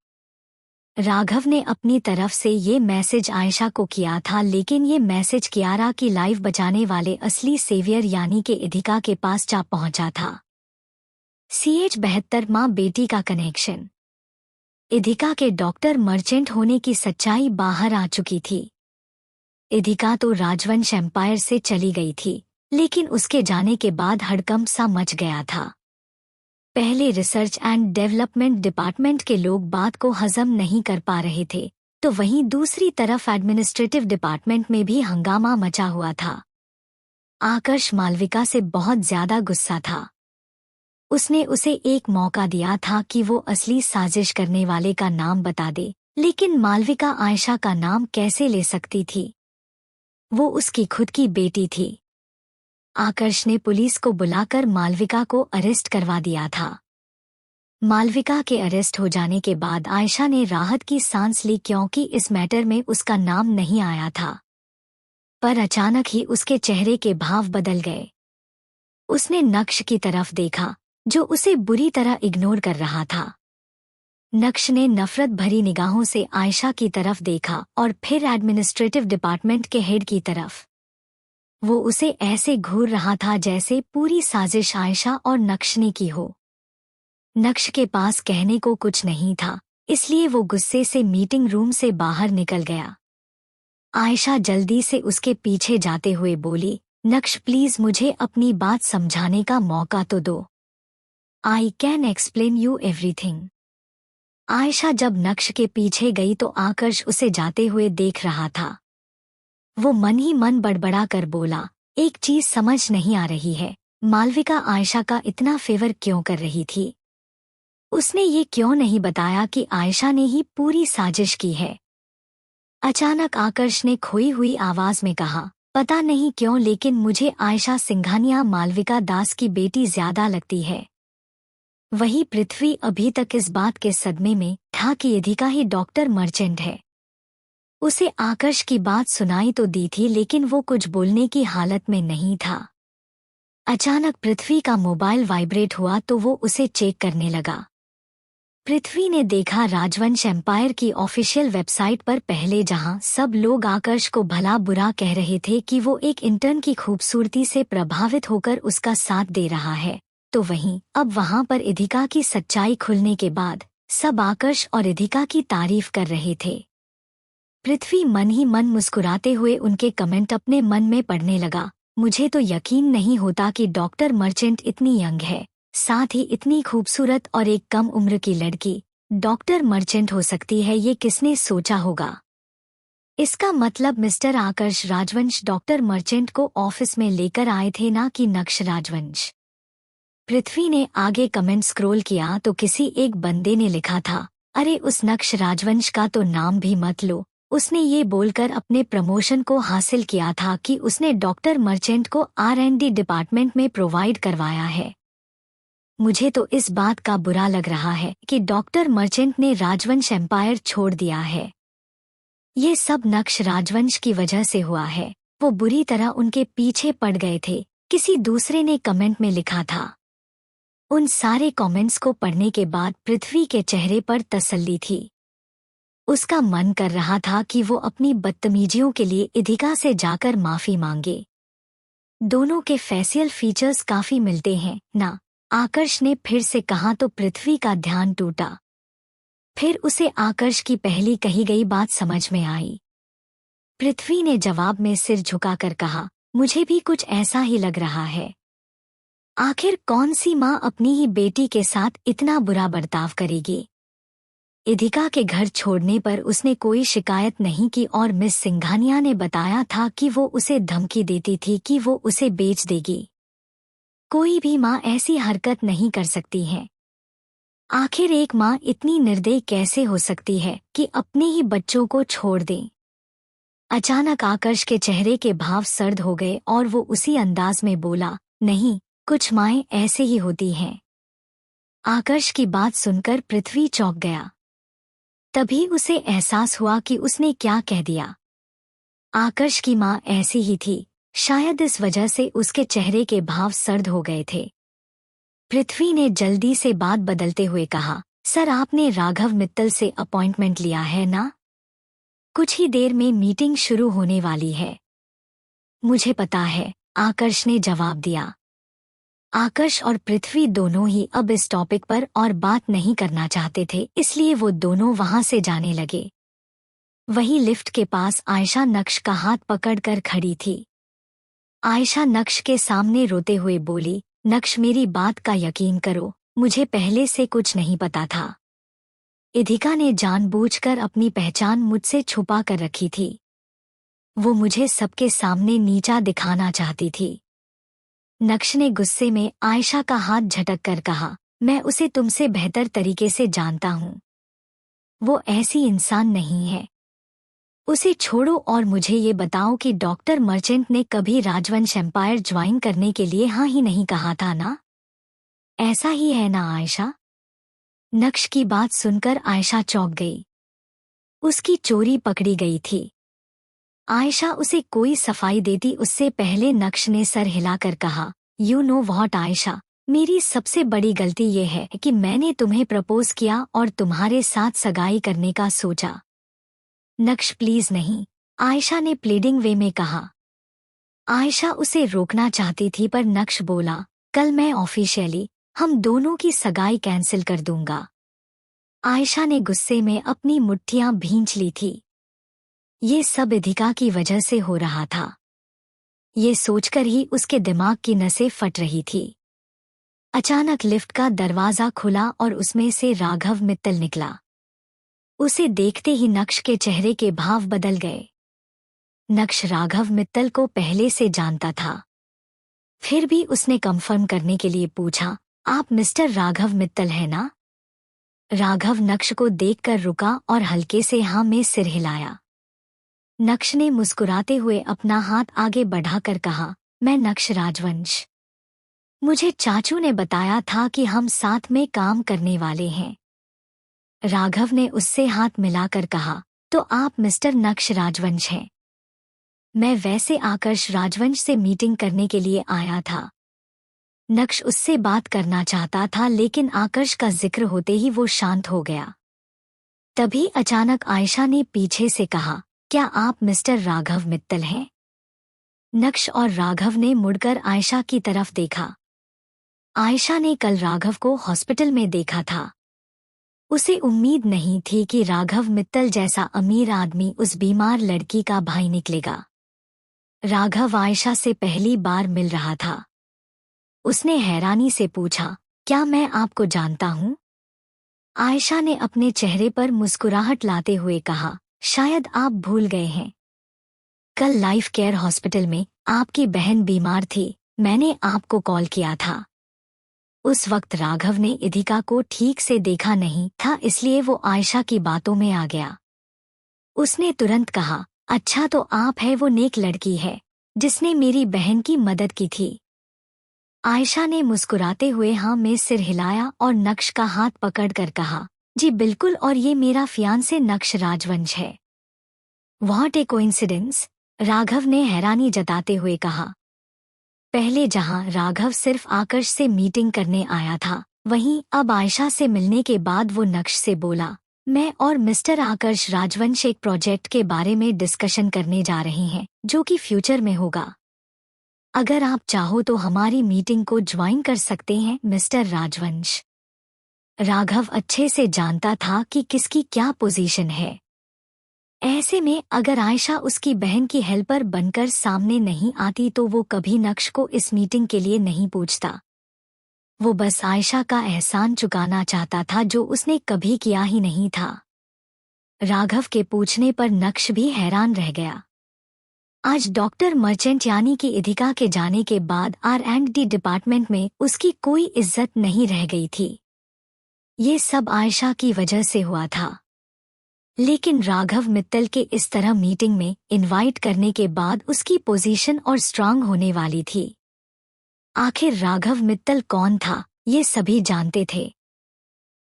राघव ने अपनी तरफ से ये मैसेज आयशा को किया था, लेकिन ये मैसेज कियारा की लाइफ बचाने वाले असली सेवियर यानी कि इधिका के पास जा पहुंचा था। CH-72 माँ बेटी का कनेक्शन। इधिका के डॉक्टर मर्चेंट होने की सच्चाई बाहर आ चुकी थी। इधिका तो राजवंश एम्पायर से चली गई थी, लेकिन उसके जाने के बाद हड़कंप सा मच गया था। पहले रिसर्च एंड डेवलपमेंट डिपार्टमेंट के लोग बात को हजम नहीं कर पा रहे थे, तो वहीं दूसरी तरफ एडमिनिस्ट्रेटिव डिपार्टमेंट में भी हंगामा मचा हुआ था। आकर्ष मालविका से बहुत ज्यादा गुस्सा था। उसने उसे एक मौका दिया था कि वो असली साजिश करने वाले का नाम बता दे, लेकिन मालविका आयशा का नाम कैसे ले सकती थी? वो उसकी खुद की बेटी थी। आकर्ष ने पुलिस को बुलाकर मालविका को अरेस्ट करवा दिया था। मालविका के अरेस्ट हो जाने के बाद आयशा ने राहत की सांस ली, क्योंकि इस मैटर में उसका नाम नहीं आया था। पर अचानक ही उसके चेहरे के भाव बदल गए। उसने नक्श की तरफ देखा, जो उसे बुरी तरह इग्नोर कर रहा था। नक्श ने नफरत भरी निगाहों से आयशा की तरफ देखा और फिर एडमिनिस्ट्रेटिव डिपार्टमेंट के हेड की तरफ। वो उसे ऐसे घूर रहा था जैसे पूरी साजिश आयशा और नक्श ने की हो। नक्श के पास कहने को कुछ नहीं था, इसलिए वो गुस्से से मीटिंग रूम से बाहर निकल गया। आयशा जल्दी से उसके पीछे जाते हुए बोली, नक्श प्लीज मुझे अपनी बात समझाने का मौका तो दो। I can explain you everything. Ayesha जब नक्श के पीछे गई तो आकर्ष उसे जाते हुए देख रहा था। वो मन ही मन बड़बड़ा कर बोला, एक चीज समझ नहीं आ रही है, मालविका आयशा का इतना फेवर क्यों कर रही थी? उसने ये क्यों नहीं बताया कि आयशा ने ही पूरी साजिश की है? अचानक आकर्ष ने खोई हुई आवाज में कहा, पता नहीं क्यों लेकिन मुझे आयशा सिंघानिया मालविका दास की बेटी ज्यादा लगती है। वही पृथ्वी अभी तक इस बात के सदमे में था कि इधिका ही डॉक्टर मर्चेंट है। उसे आकर्ष की बात सुनाई तो दी थी, लेकिन वो कुछ बोलने की हालत में नहीं था। अचानक पृथ्वी का मोबाइल वाइब्रेट हुआ तो वो उसे चेक करने लगा। पृथ्वी ने देखा राजवंश एम्पायर की ऑफिशियल वेबसाइट पर पहले जहां सब लोग आकर्ष को भला बुरा कह रहे थे कि वो एक इंटर्न की खूबसूरती से प्रभावित होकर उसका साथ दे रहा है, तो वहीं अब वहां पर इधिका की सच्चाई खुलने के बाद सब आकर्ष और इधिका की तारीफ कर रहे थे। पृथ्वी मन ही मन मुस्कुराते हुए उनके कमेंट अपने मन में पढ़ने लगा। मुझे तो यकीन नहीं होता कि डॉक्टर मर्चेंट इतनी यंग है, साथ ही इतनी खूबसूरत और एक कम उम्र की लड़की डॉक्टर मर्चेंट हो सकती है। ये किसने सोचा होगा? इसका मतलब मिस्टर आकर्ष राजवंश डॉक्टर मर्चेंट को ऑफिस में लेकर आए थे, ना कि नक्श राजवंश। पृथ्वी ने आगे कमेंट स्क्रॉल किया तो किसी एक बंदे ने लिखा था, अरे उस नक्श राजवंश का तो नाम भी मत लो। उसने ये बोलकर अपने प्रमोशन को हासिल किया था कि उसने डॉक्टर मर्चेंट को R&D डिपार्टमेंट में प्रोवाइड करवाया है। मुझे तो इस बात का बुरा लग रहा है कि डॉक्टर मर्चेंट ने राजवंश एम्पायर छोड़ दिया है। ये सब नक्श राजवंश की वजह से हुआ है। वो बुरी तरह उनके पीछे पड़ गए थे, किसी दूसरे ने कमेंट में लिखा था। उन सारे कमेंट्स को पढ़ने के बाद पृथ्वी के चेहरे पर तसल्ली थी। उसका मन कर रहा था कि वो अपनी बदतमीजियों के लिए इधिका से जाकर माफी मांगे। दोनों के फेशियल फीचर्स काफी मिलते हैं ना, आकर्ष ने फिर से कहा तो पृथ्वी का ध्यान टूटा। फिर उसे आकर्ष की पहली कही गई बात समझ में आई। पृथ्वी ने जवाब में सिर झुकाकर कहा, मुझे भी कुछ ऐसा ही लग रहा है। आखिर कौन सी माँ अपनी ही बेटी के साथ इतना बुरा बर्ताव करेगी। इधिका के घर छोड़ने पर उसने कोई शिकायत नहीं की और मिस सिंघानिया ने बताया था कि वो उसे धमकी देती थी कि वो उसे बेच देगी। कोई भी माँ ऐसी हरकत नहीं कर सकती है। आखिर एक माँ इतनी निर्दयी कैसे हो सकती है कि अपने ही बच्चों को छोड़ दे। अचानक आकर्ष के चेहरे के भाव सर्द हो गए और वो उसी अंदाज में बोला, नहीं, कुछ माएँ ऐसे ही होती हैं। आकर्ष की बात सुनकर पृथ्वी चौंक गया। तभी उसे एहसास हुआ कि उसने क्या कह दिया। आकर्ष की माँ ऐसी ही थी, शायद इस वजह से उसके चेहरे के भाव सर्द हो गए थे। पृथ्वी ने जल्दी से बात बदलते हुए कहा, सर आपने राघव मित्तल से अपॉइंटमेंट लिया है ना? कुछ ही देर में मीटिंग शुरू होने वाली है। मुझे पता है, आकर्ष ने जवाब दिया। आकर्ष और पृथ्वी दोनों ही अब इस टॉपिक पर और बात नहीं करना चाहते थे, इसलिए वो दोनों वहां से जाने लगे। वहीं लिफ्ट के पास आयशा नक्श का हाथ पकड़कर खड़ी थी। आयशा नक्श के सामने रोते हुए बोली, नक्श मेरी बात का यकीन करो, मुझे पहले से कुछ नहीं पता था। इधिका ने जानबूझकर अपनी पहचान मुझसे छुपा कर रखी थी। वो मुझे सबके सामने नीचा दिखाना चाहती थी। नक्श ने गुस्से में आयशा का हाथ झटक कर कहा, मैं उसे तुमसे बेहतर तरीके से जानता हूँ। वो ऐसी इंसान नहीं है। उसे छोड़ो और मुझे ये बताओ कि डॉक्टर मर्चेंट ने कभी राजवंश एम्पायर ज्वाइन करने के लिए हाँ ही नहीं कहा था ना? ऐसा ही है ना आयशा? नक्श की बात सुनकर आयशा चौंक गई। उसकी चोरी पकड़ी गई थी। आयशा उसे कोई सफाई देती उससे पहले नक्श ने सर हिलाकर कहा, यू नो व्हाट आयशा, मेरी सबसे बड़ी गलती ये है कि मैंने तुम्हें प्रपोज किया और तुम्हारे साथ सगाई करने का सोचा। नक्श प्लीज नहीं, आयशा ने प्लीडिंग वे में कहा। आयशा उसे रोकना चाहती थी पर नक्श बोला, कल मैं ऑफिशियली हम दोनों की सगाई कैंसिल कर दूंगा। आयशा ने गुस्से में अपनी मुट्ठियां भींच ली थी। ये सब इधिका की वजह से हो रहा था। ये सोचकर ही उसके दिमाग की नसें फट रही थी। अचानक लिफ्ट का दरवाजा खुला और उसमें से राघव मित्तल निकला। उसे देखते ही नक्श के चेहरे के भाव बदल गए। नक्श राघव मित्तल को पहले से जानता था। फिर भी उसने कंफर्म करने के लिए पूछा, आप मिस्टर राघव मित्तल हैं ना? राघव नक्श को देखकर रुका और हल्के से हाँ में सिर हिलाया। नक्श ने मुस्कुराते हुए अपना हाथ आगे बढ़ाकर कहा, मैं नक्श राजवंश। मुझे चाचू ने बताया था कि हम साथ में काम करने वाले हैं। राघव ने उससे हाथ मिलाकर कहा, तो आप मिस्टर नक्श राजवंश हैं। मैं वैसे आकर्ष राजवंश से मीटिंग करने के लिए आया था। नक्श उससे बात करना चाहता था लेकिन आकर्ष का जिक्र होते ही वो शांत हो गया। तभी अचानक आयशा ने पीछे से कहा, क्या आप मिस्टर राघव मित्तल हैं? नक्श और राघव ने मुड़कर आयशा की तरफ देखा। आयशा ने कल राघव को हॉस्पिटल में देखा था। उसे उम्मीद नहीं थी कि राघव मित्तल जैसा अमीर आदमी उस बीमार लड़की का भाई निकलेगा। राघव आयशा से पहली बार मिल रहा था। उसने हैरानी से पूछा, क्या मैं आपको जानता हूँ? आयशा ने अपने चेहरे पर मुस्कुराहट लाते हुए कहा, शायद आप भूल गए हैं। कल लाइफ केयर हॉस्पिटल में आपकी बहन बीमार थी, मैंने आपको कॉल किया था। उस वक्त राघव ने इधिका को ठीक से देखा नहीं था, इसलिए वो आयशा की बातों में आ गया। उसने तुरंत कहा, अच्छा तो आप है वो नेक लड़की है जिसने मेरी बहन की मदद की थी। आयशा ने मुस्कुराते हुए हाँ में सिर हिलाया और नक्श का हाथ पकड़कर कहा, जी बिल्कुल, और ये मेरा फियांसे नक्श राजवंश है। व्हाट ए कोइंसिडेंस, राघव ने हैरानी जताते हुए कहा। पहले जहां राघव सिर्फ आकर्ष से मीटिंग करने आया था, वहीं अब आयशा से मिलने के बाद वो नक्श से बोला, मैं और मिस्टर आकर्ष राजवंश एक प्रोजेक्ट के बारे में डिस्कशन करने जा रहे हैं जो कि फ्यूचर में होगा। अगर आप चाहो तो हमारी मीटिंग को ज्वाइन कर सकते हैं मिस्टर राजवंश। राघव अच्छे से जानता था कि किसकी क्या पोजीशन है। ऐसे में अगर आयशा उसकी बहन की हेल्पर बनकर सामने नहीं आती तो वो कभी नक्श को इस मीटिंग के लिए नहीं पूछता। वो बस आयशा का एहसान चुकाना चाहता था जो उसने कभी किया ही नहीं था। राघव के पूछने पर नक्श भी हैरान रह गया। आज डॉक्टर मर्चेंट यानी कि इधिका के जाने के बाद R&D डिपार्टमेंट में उसकी कोई इज्जत नहीं रह गई थी। ये सब आयशा की वजह से हुआ था। लेकिन राघव मित्तल के इस तरह मीटिंग में इनवाइट करने के बाद उसकी पोजीशन और स्ट्रांग होने वाली थी। आखिर राघव मित्तल कौन था, ये सभी जानते थे।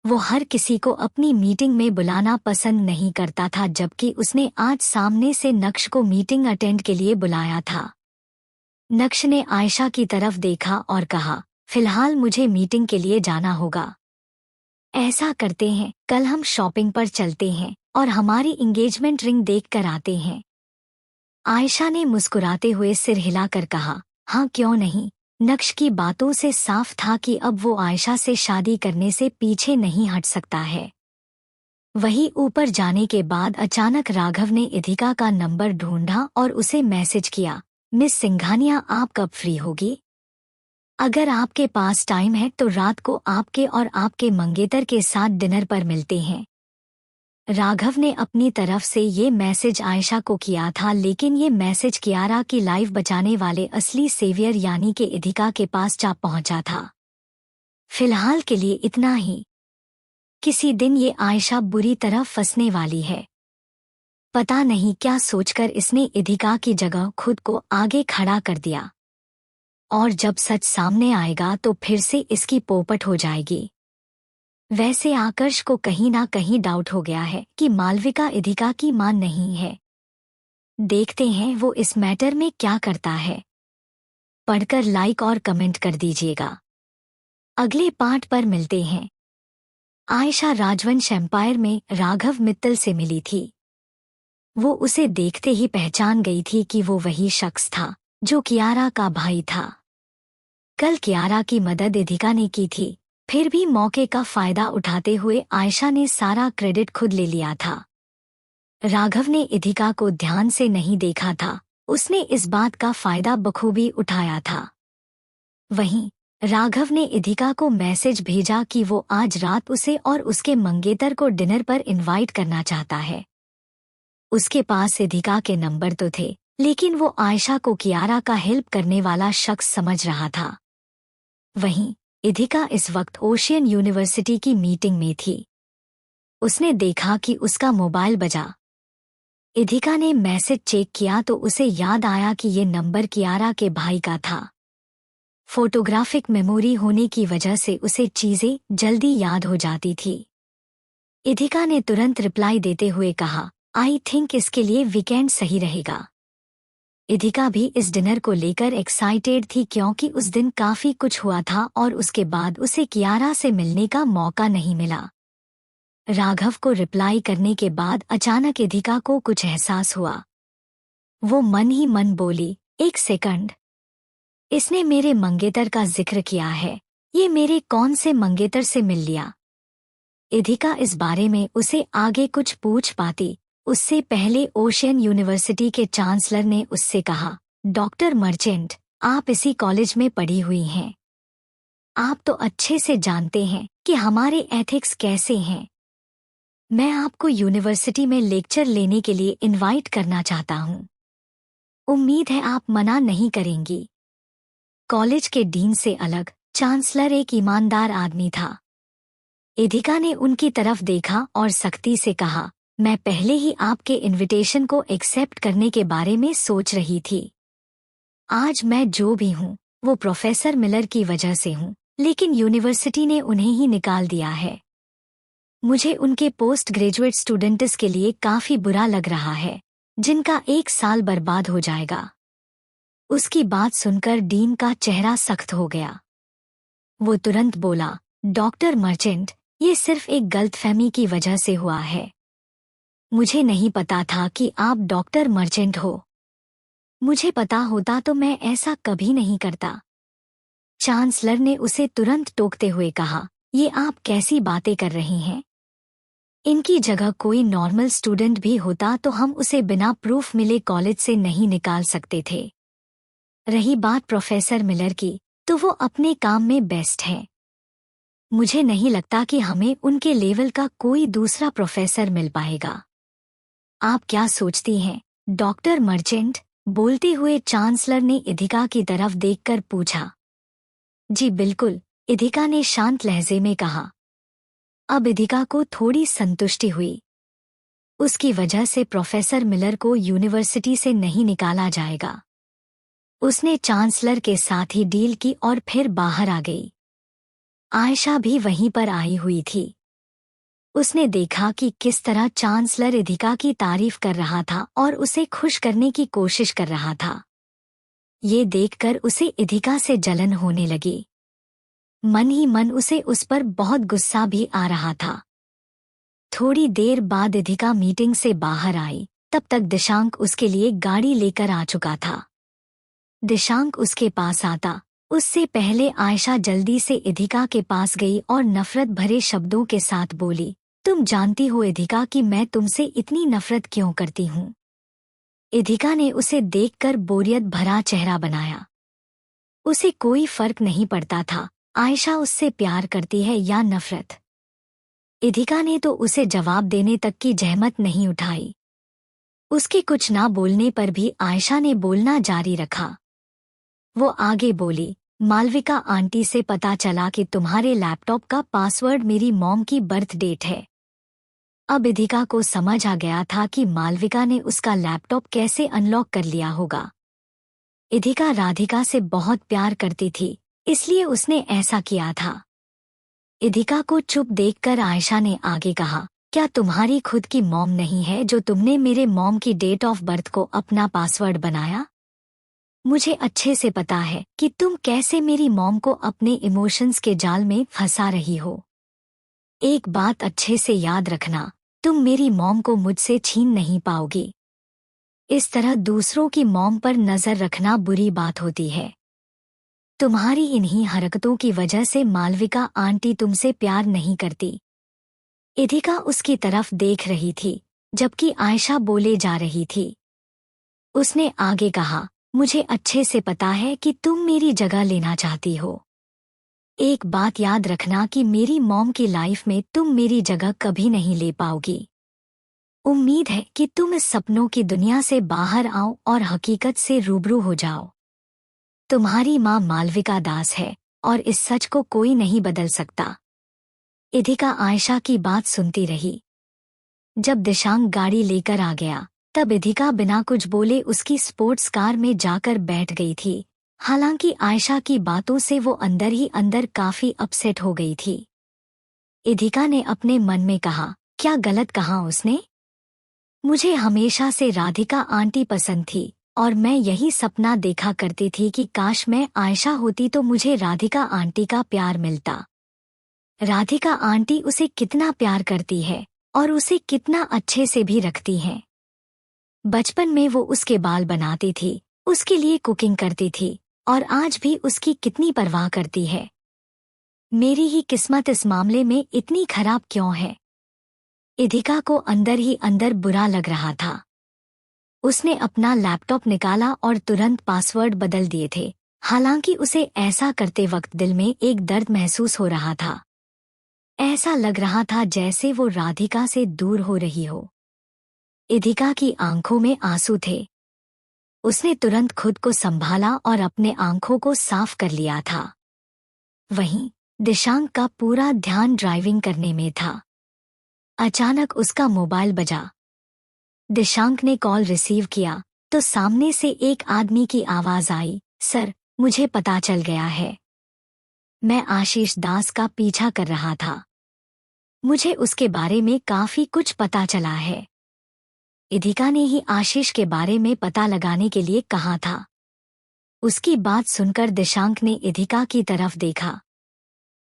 वो हर किसी को अपनी मीटिंग में बुलाना पसंद नहीं करता था, जबकि उसने आज सामने से नक्श को मीटिंग अटेंड के लिए बुलाया था। नक्श ने आयशा की तरफ देखा और कहा, फिलहाल मुझे मीटिंग के लिए जाना होगा। ऐसा करते हैं, कल हम शॉपिंग पर चलते हैं और हमारी एंगेजमेंट रिंग देख कर आते हैं। आयशा ने मुस्कुराते हुए सिर हिलाकर कहा, हाँ क्यों नहीं। नक्श की बातों से साफ था कि अब वो आयशा से शादी करने से पीछे नहीं हट सकता है। वही ऊपर जाने के बाद अचानक राघव ने इधिका का नंबर ढूंढा और उसे मैसेज किया, मिस सिंघानिया आप कब फ्री होगी? अगर आपके पास टाइम है तो रात को आपके और आपके मंगेतर के साथ डिनर पर मिलते हैं। राघव ने अपनी तरफ से ये मैसेज आयशा को किया था, लेकिन ये मैसेज कियारा की लाइफ बचाने वाले असली सेवियर यानी कि इधिका के पास जा पहुंचा था। फिलहाल के लिए इतना ही। किसी दिन ये आयशा बुरी तरह फंसने वाली है। पता नहीं क्या सोचकर इसने इधिका की जगह खुद को आगे खड़ा कर दिया। और जब सच सामने आएगा तो फिर से इसकी पोपट हो जाएगी। वैसे आकर्ष को कहीं ना कहीं डाउट हो गया है कि मालविका इधिका की मां नहीं है। देखते हैं वो इस मैटर में क्या करता है। पढ़कर लाइक और कमेंट कर दीजिएगा। अगले पार्ट पर मिलते हैं। आयशा राजवंश एम्पायर में राघव मित्तल से मिली थी। वो उसे देखते ही पहचान गई थी कि वो वही शख्स था जो कियारा का भाई था। कल कियारा की मदद इधिका ने की थी, फिर भी मौके का फायदा उठाते हुए आयशा ने सारा क्रेडिट खुद ले लिया था। राघव ने इधिका को ध्यान से नहीं देखा था, उसने इस बात का फायदा बखूबी उठाया था। वहीं राघव ने इधिका को मैसेज भेजा कि वो आज रात उसे और उसके मंगेतर को डिनर पर इनवाइट करना चाहता है। उसके पास इधिका के नंबर तो थे, लेकिन वो आयशा को कियारा का हेल्प करने वाला शख्स समझ रहा था। वहीं इधिका इस वक्त ओशियन यूनिवर्सिटी की मीटिंग में थी। उसने देखा कि उसका मोबाइल बजा। इधिका ने मैसेज चेक किया तो उसे याद आया कि ये नंबर कियारा के भाई का था। फोटोग्राफिक मेमोरी होने की वजह से उसे चीजें जल्दी याद हो जाती थी। इधिका ने तुरंत रिप्लाई देते हुए कहा, आई थिंक इसके लिए वीकेंड सही रहेगा। इधिका भी इस डिनर को लेकर एक्साइटेड थी क्योंकि उस दिन काफी कुछ हुआ था और उसके बाद उसे कियारा से मिलने का मौका नहीं मिला। राघव को रिप्लाई करने के बाद अचानक इधिका को कुछ एहसास हुआ। वो मन ही मन बोली, एक सेकंड, इसने मेरे मंगेतर का जिक्र किया है। ये मेरे कौन से मंगेतर से मिल लिया? इधिका इस बारे में उसे आगे कुछ पूछ पाती उससे पहले ओशियन यूनिवर्सिटी के चांसलर ने उससे कहा, डॉक्टर मर्चेंट, आप इसी कॉलेज में पढ़ी हुई हैं। आप तो अच्छे से जानते हैं कि हमारे एथिक्स कैसे हैं। मैं आपको यूनिवर्सिटी में लेक्चर लेने के लिए इनवाइट करना चाहता हूं। उम्मीद है आप मना नहीं करेंगी। कॉलेज के डीन से अलग चांसलर एक ईमानदार आदमी था। इधिका ने उनकी तरफ देखा और सख्ती से कहा, मैं पहले ही आपके इनविटेशन को एक्सेप्ट करने के बारे में सोच रही थी। आज मैं जो भी हूँ वो प्रोफेसर मिलर की वजह से हूँ, लेकिन यूनिवर्सिटी ने उन्हें ही निकाल दिया है। मुझे उनके पोस्ट ग्रेजुएट स्टूडेंट्स के लिए काफी बुरा लग रहा है, जिनका 1 साल बर्बाद हो जाएगा। उसकी बात सुनकर डीन का चेहरा सख्त हो गया। वो तुरंत बोला, डॉक्टर मर्चेंट, ये सिर्फ एक गलतफहमी की वजह से हुआ है। मुझे नहीं पता था कि आप डॉक्टर मर्चेंट हो। मुझे पता होता तो मैं ऐसा कभी नहीं करता। चांसलर ने उसे तुरंत टोकते हुए कहा, ये आप कैसी बातें कर रही हैं? इनकी जगह कोई नॉर्मल स्टूडेंट भी होता तो हम उसे बिना प्रूफ मिले कॉलेज से नहीं निकाल सकते थे। रही बात प्रोफेसर मिलर की, तो वो अपने काम में बेस्ट हैं। मुझे नहीं लगता कि हमें उनके लेवल का कोई दूसरा प्रोफेसर मिल पाएगा। आप क्या सोचती हैं, डॉक्टर मर्चेंट? बोलते हुए चांसलर ने इधिका की तरफ देखकर पूछा। जी बिल्कुल, इधिका ने शांत लहजे में कहा। अब इधिका को थोड़ी संतुष्टि हुई। उसकी वजह से प्रोफेसर मिलर को यूनिवर्सिटी से नहीं निकाला जाएगा। उसने चांसलर के साथ ही डील की और फिर बाहर आ गई। आयशा भी वहीं पर आई हुई थी। उसने देखा कि किस तरह चांसलर इधिका की तारीफ कर रहा था और उसे खुश करने की कोशिश कर रहा था। ये देखकर उसे इधिका से जलन होने लगी। मन ही मन उसे उस पर बहुत गुस्सा भी आ रहा था। थोड़ी देर बाद इधिका मीटिंग से बाहर आई, तब तक दिशांक उसके लिए गाड़ी लेकर आ चुका था। दिशांक उसके पास आता, उससे पहले आयशा जल्दी से इधिका के पास गई और नफरत भरे शब्दों के साथ बोली, तुम जानती हो इधिका कि मैं तुमसे इतनी नफरत क्यों करती हूँ? इधिका ने उसे देखकर बोरियत भरा चेहरा बनाया। उसे कोई फर्क नहीं पड़ता था आयशा उससे प्यार करती है या नफरत। इधिका ने तो उसे जवाब देने तक की जहमत नहीं उठाई। उसके कुछ ना बोलने पर भी आयशा ने बोलना जारी रखा। वो आगे बोली, मालविका आंटी से पता चला कि तुम्हारे लैपटॉप का पासवर्ड मेरी मॉम की बर्थ डेट है। अब इधिका को समझ आ गया था कि मालविका ने उसका लैपटॉप कैसे अनलॉक कर लिया होगा। इधिका राधिका से बहुत प्यार करती थी, इसलिए उसने ऐसा किया था। इधिका को चुप देखकर आयशा ने आगे कहा, क्या तुम्हारी खुद की मॉम नहीं है जो तुमने मेरे मॉम की डेट ऑफ बर्थ को अपना पासवर्ड बनाया? मुझे अच्छे से पता है कि तुम कैसे मेरी मॉम को अपने इमोशंस के जाल में फंसा रही हो। एक बात अच्छे से याद रखना, तुम मेरी मॉम को मुझसे छीन नहीं पाओगी। इस तरह दूसरों की मॉम पर नजर रखना बुरी बात होती है। तुम्हारी इन्हीं हरकतों की वजह से मालविका आंटी तुमसे प्यार नहीं करती। इधिका उसकी तरफ देख रही थी, जबकि आयशा बोले जा रही थी। उसने आगे कहा, मुझे अच्छे से पता है कि तुम मेरी जगह लेना चाहती हो। एक बात याद रखना कि मेरी मॉम की लाइफ में तुम मेरी जगह कभी नहीं ले पाओगी। उम्मीद है कि तुम इस सपनों की दुनिया से बाहर आओ और हकीकत से रूबरू हो जाओ। तुम्हारी माँ मालविका दास है और इस सच को कोई नहीं बदल सकता। इधिका आयशा की बात सुनती रही। जब दिशांक गाड़ी लेकर आ गया, तब इधिका बिना कुछ बोले उसकी स्पोर्ट्स कार में जाकर बैठ गई थी। हालांकि आयशा की बातों से वो अंदर ही अंदर काफी अपसेट हो गई थी। इधिका ने अपने मन में कहा, क्या गलत कहा उसने? मुझे हमेशा से राधिका आंटी पसंद थी और मैं यही सपना देखा करती थी कि काश मैं आयशा होती तो मुझे राधिका आंटी का प्यार मिलता। राधिका आंटी उसे कितना प्यार करती है और उसे कितना अच्छे से भी रखती हैं। बचपन में वो उसके बाल बनाती थी, उसके लिए कुकिंग करती थी और आज भी उसकी कितनी परवाह करती है। मेरी ही किस्मत इस मामले में इतनी खराब क्यों है? इधिका को अंदर ही अंदर बुरा लग रहा था। उसने अपना लैपटॉप निकाला और तुरंत पासवर्ड बदल दिए थे। हालांकि उसे ऐसा करते वक्त दिल में एक दर्द महसूस हो रहा था। ऐसा लग रहा था जैसे वो राधिका से दूर हो रही हो। इधिका की आंखों में आंसू थे। उसने तुरंत खुद को संभाला और अपने आंखों को साफ कर लिया था। वहीं दिशांक का पूरा ध्यान ड्राइविंग करने में था। अचानक उसका मोबाइल बजा। दिशांक ने कॉल रिसीव किया तो सामने से एक आदमी की आवाज आई, सर, मुझे पता चल गया है। मैं आशीष दास का पीछा कर रहा था। मुझे उसके बारे में काफी कुछ पता चला है। इधिका ने ही आशीष के बारे में पता लगाने के लिए कहा था। उसकी बात सुनकर दिशांक ने इधिका की तरफ देखा।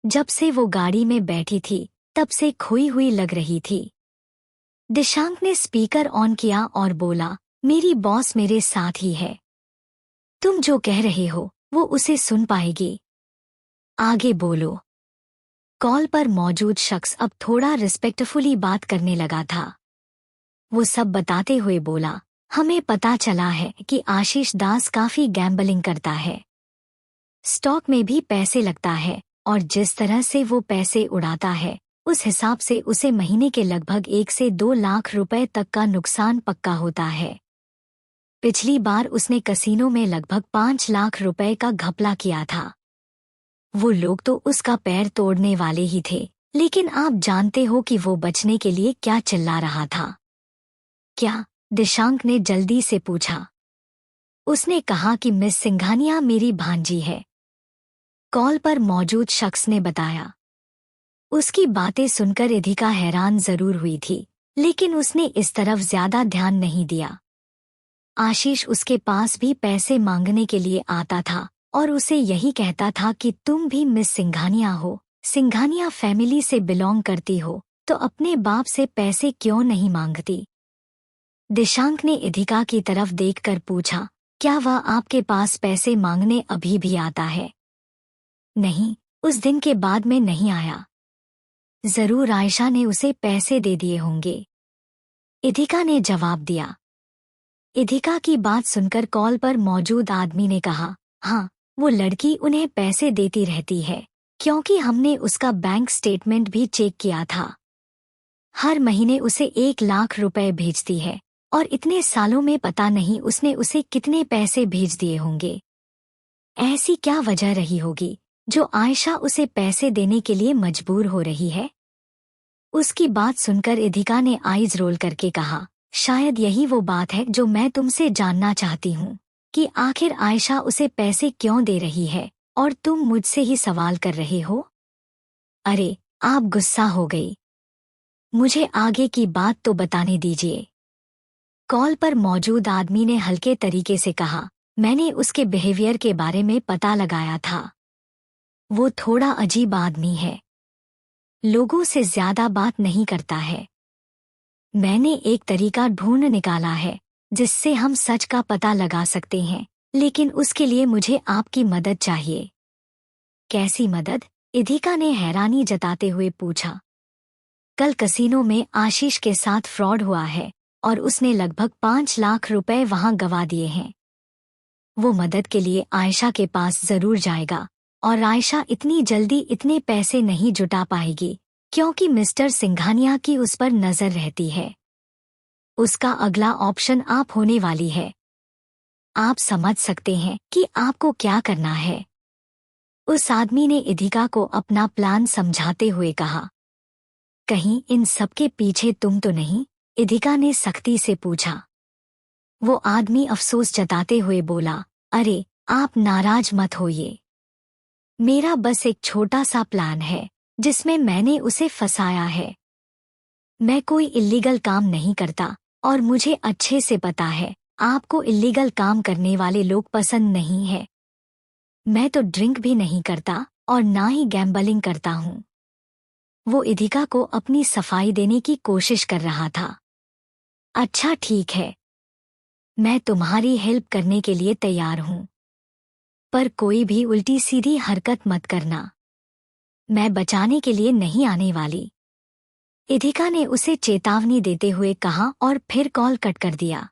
जब से वो गाड़ी में बैठी थी तब से खोई हुई लग रही थी। दिशांक ने स्पीकर ऑन किया और बोला, मेरी बॉस मेरे साथ ही है। तुम जो कह रहे हो वो उसे सुन पाएगी। आगे बोलो। कॉल पर मौजूद शख्स अब थोड़ा रिस्पेक्टफुली बात करने लगा था। वो सब बताते हुए बोला, हमें पता चला है कि आशीष दास काफी गैम्बलिंग करता है। स्टॉक में भी पैसे लगता है और जिस तरह से वो पैसे उड़ाता है उस हिसाब से उसे महीने के लगभग 1 से 2 लाख रुपए तक का नुकसान पक्का होता है। पिछली बार उसने कसीनो में लगभग 5 लाख रुपए का घपला किया था। वो लोग तो उसका पैर तोड़ने वाले ही थे, लेकिन आप जानते हो कि वो बचने के लिए क्या चिल्ला रहा था। क्या? दिशांक ने जल्दी से पूछा। उसने कहा कि मिस सिंघानिया मेरी भांजी है। कॉल पर मौजूद शख्स ने बताया। उसकी बातें सुनकर इधिका हैरान जरूर हुई थी, लेकिन उसने इस तरफ ज्यादा ध्यान नहीं दिया। आशीष उसके पास भी पैसे मांगने के लिए आता था और उसे यही कहता था कि तुम भी मिस सिंघानिया हो, सिंघानिया फैमिली से बिलोंग करती हो, तो अपने बाप से पैसे क्यों नहीं मांगती। दिशांक ने इधिका की तरफ देखकर पूछा, क्या वह आपके पास पैसे मांगने अभी भी आता है? नहीं, उस दिन के बाद में नहीं आया। जरूर आयशा ने उसे पैसे दे दिए होंगे, इधिका ने जवाब दिया। इधिका की बात सुनकर कॉल पर मौजूद आदमी ने कहा, हाँ, वो लड़की उन्हें पैसे देती रहती है, क्योंकि हमने उसका बैंक स्टेटमेंट भी चेक किया था। हर महीने उसे 1 लाख रुपए भेजती है और इतने सालों में पता नहीं उसने उसे कितने पैसे भेज दिए होंगे। ऐसी क्या वजह रही होगी जो आयशा उसे पैसे देने के लिए मजबूर हो रही है? उसकी बात सुनकर इधिका ने आईज रोल करके कहा, शायद यही वो बात है जो मैं तुमसे जानना चाहती हूँ कि आखिर आयशा उसे पैसे क्यों दे रही है और तुम मुझसे ही सवाल कर रहे हो। अरे, आप गुस्सा हो गई। मुझे आगे की बात तो बताने दीजिए। कॉल पर मौजूद आदमी ने हल्के तरीके से कहा, मैंने उसके बिहेवियर के बारे में पता लगाया था। वो थोड़ा अजीब आदमी है, लोगों से ज्यादा बात नहीं करता है। मैंने एक तरीका ढूंढ निकाला है जिससे हम सच का पता लगा सकते हैं, लेकिन उसके लिए मुझे आपकी मदद चाहिए। कैसी मदद? इधिका ने हैरानी जताते हुए पूछा। कल कसीनो में आशीष के साथ फ्रॉड हुआ है और उसने लगभग 5 लाख रुपए वहां गवा दिए हैं। वो मदद के लिए आयशा के पास जरूर जाएगा और आयशा इतनी जल्दी इतने पैसे नहीं जुटा पाएगी, क्योंकि मिस्टर सिंघानिया की उस पर नजर रहती है। उसका अगला ऑप्शन आप होने वाली है। आप समझ सकते हैं कि आपको क्या करना है। उस आदमी ने इधिका को अपना प्लान समझाते हुए कहा। कहीं इन सबके पीछे तुम तो नहीं? इधिका ने सख्ती से पूछा। वो आदमी अफसोस जताते हुए बोला, अरे, आप नाराज मत होइए। मेरा बस एक छोटा सा प्लान है जिसमें मैंने उसे फंसाया है। मैं कोई इल्लीगल काम नहीं करता और मुझे अच्छे से पता है आपको इल्लीगल काम करने वाले लोग पसंद नहीं है। मैं तो ड्रिंक भी नहीं करता और ना ही गैम्बलिंग करता हूँ। वो इधिका को अपनी सफाई देने की कोशिश कर रहा था। अच्छा ठीक है, मैं तुम्हारी हेल्प करने के लिए तैयार हूँ, पर कोई भी उल्टी सीधी हरकत मत करना। मैं बचाने के लिए नहीं आने वाली। इधिका ने उसे चेतावनी देते हुए कहा और फिर कॉल कट कर दिया।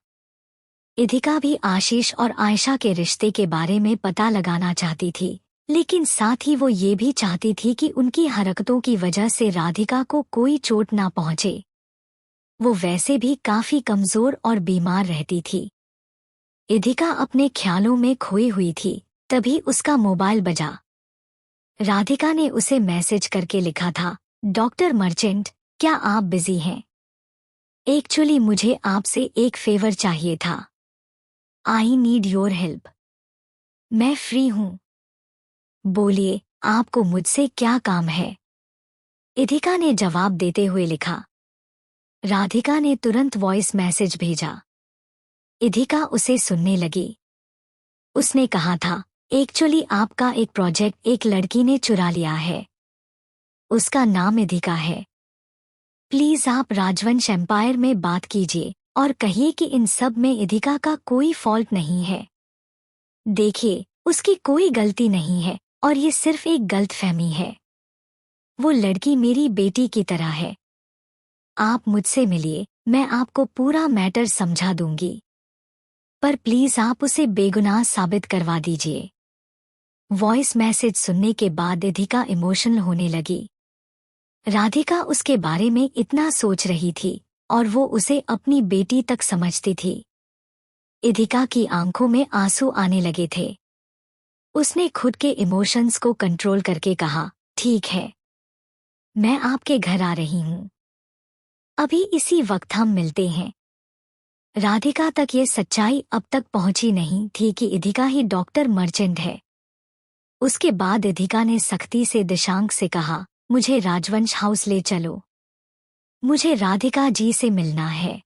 इधिका भी आशीष और आयशा के रिश्ते के बारे में पता लगाना चाहती थी, लेकिन साथ ही वो ये भी चाहती थी कि उनकी हरकतों की वजह से राधिका को कोई चोट ना पहुंचे। वो वैसे भी काफी कमजोर और बीमार रहती थी। इधिका अपने ख्यालों में खोई हुई थी, तभी उसका मोबाइल बजा। राधिका ने उसे मैसेज करके लिखा था, डॉक्टर मर्चेंट, क्या आप बिजी हैं? एक्चुअली मुझे आपसे एक फेवर चाहिए था। I need your help. मैं फ्री हूँ। बोलिए, आपको मुझसे क्या काम है? इधिका ने जवाब देते हुए लिखा। राधिका ने तुरंत वॉइस मैसेज भेजा। इधिका उसे सुनने लगी। उसने कहा था, एक्चुअली आपका एक प्रोजेक्ट एक लड़की ने चुरा लिया है। उसका नाम इधिका है। प्लीज आप राजवंश एम्पायर में बात कीजिए और कहिए कि इन सब में इधिका का कोई फॉल्ट नहीं है। देखिए, उसकी कोई गलती नहीं है और ये सिर्फ एक गलतफहमी है। वो लड़की मेरी बेटी की तरह है। आप मुझसे मिलिए, मैं आपको पूरा मैटर समझा दूंगी। पर प्लीज आप उसे बेगुनाह साबित करवा दीजिए। वॉइस मैसेज सुनने के बाद इधिका इमोशनल होने लगी। राधिका उसके बारे में इतना सोच रही थी और वो उसे अपनी बेटी तक समझती थी। इधिका की आंखों में आंसू आने लगे थे। उसने खुद के इमोशंस को कंट्रोल करके कहा, ठीक है, मैं आपके घर आ रही हूँ। अभी इसी वक्त हम मिलते हैं। राधिका तक ये सच्चाई अब तक पहुंची नहीं थी कि इधिका ही डॉक्टर मर्चेंट है। उसके बाद इधिका ने सख्ती से दिशांक से कहा, मुझे राजवंश हाउस ले चलो। मुझे राधिका जी से मिलना है।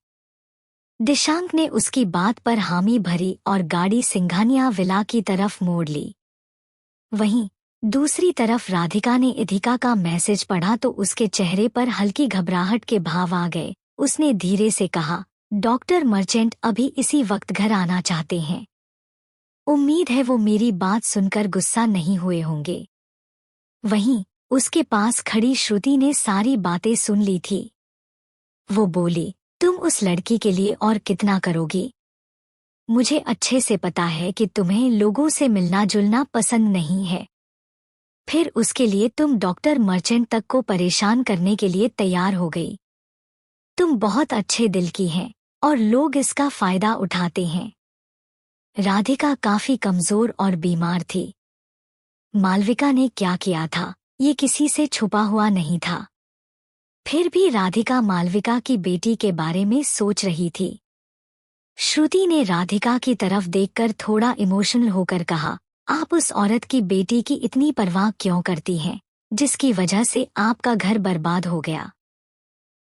दिशांक ने उसकी बात पर हामी भरी और गाड़ी सिंघानिया विला की तरफ मोड़ ली। वहीं दूसरी तरफ राधिका ने इधिका का मैसेज पढ़ा तो उसके चेहरे पर हल्की घबराहट के भाव आ गए। उसने धीरे से कहा, डॉक्टर मर्चेंट अभी इसी वक्त घर आना चाहते हैं। उम्मीद है वो मेरी बात सुनकर गुस्सा नहीं हुए होंगे। वहीं उसके पास खड़ी श्रुति ने सारी बातें सुन ली थी। वो बोली, तुम उस लड़की के लिए और कितना करोगी? मुझे अच्छे से पता है कि तुम्हें लोगों से मिलना जुलना पसंद नहीं है। फिर उसके लिए तुम डॉक्टर मर्चेंट तक को परेशान करने के लिए तैयार हो गई। तुम बहुत अच्छे दिल की हैं और लोग इसका फायदा उठाते हैं। राधिका काफी कमजोर और बीमार थी। मालविका ने क्या किया था, ये किसी से छुपा हुआ नहीं था। फिर भी राधिका मालविका की बेटी के बारे में सोच रही थी। श्रुति ने राधिका की तरफ देखकर थोड़ा इमोशनल होकर कहा, आप उस औरत की बेटी की इतनी परवाह क्यों करती हैं, जिसकी वजह से आपका घर बर्बाद हो गया?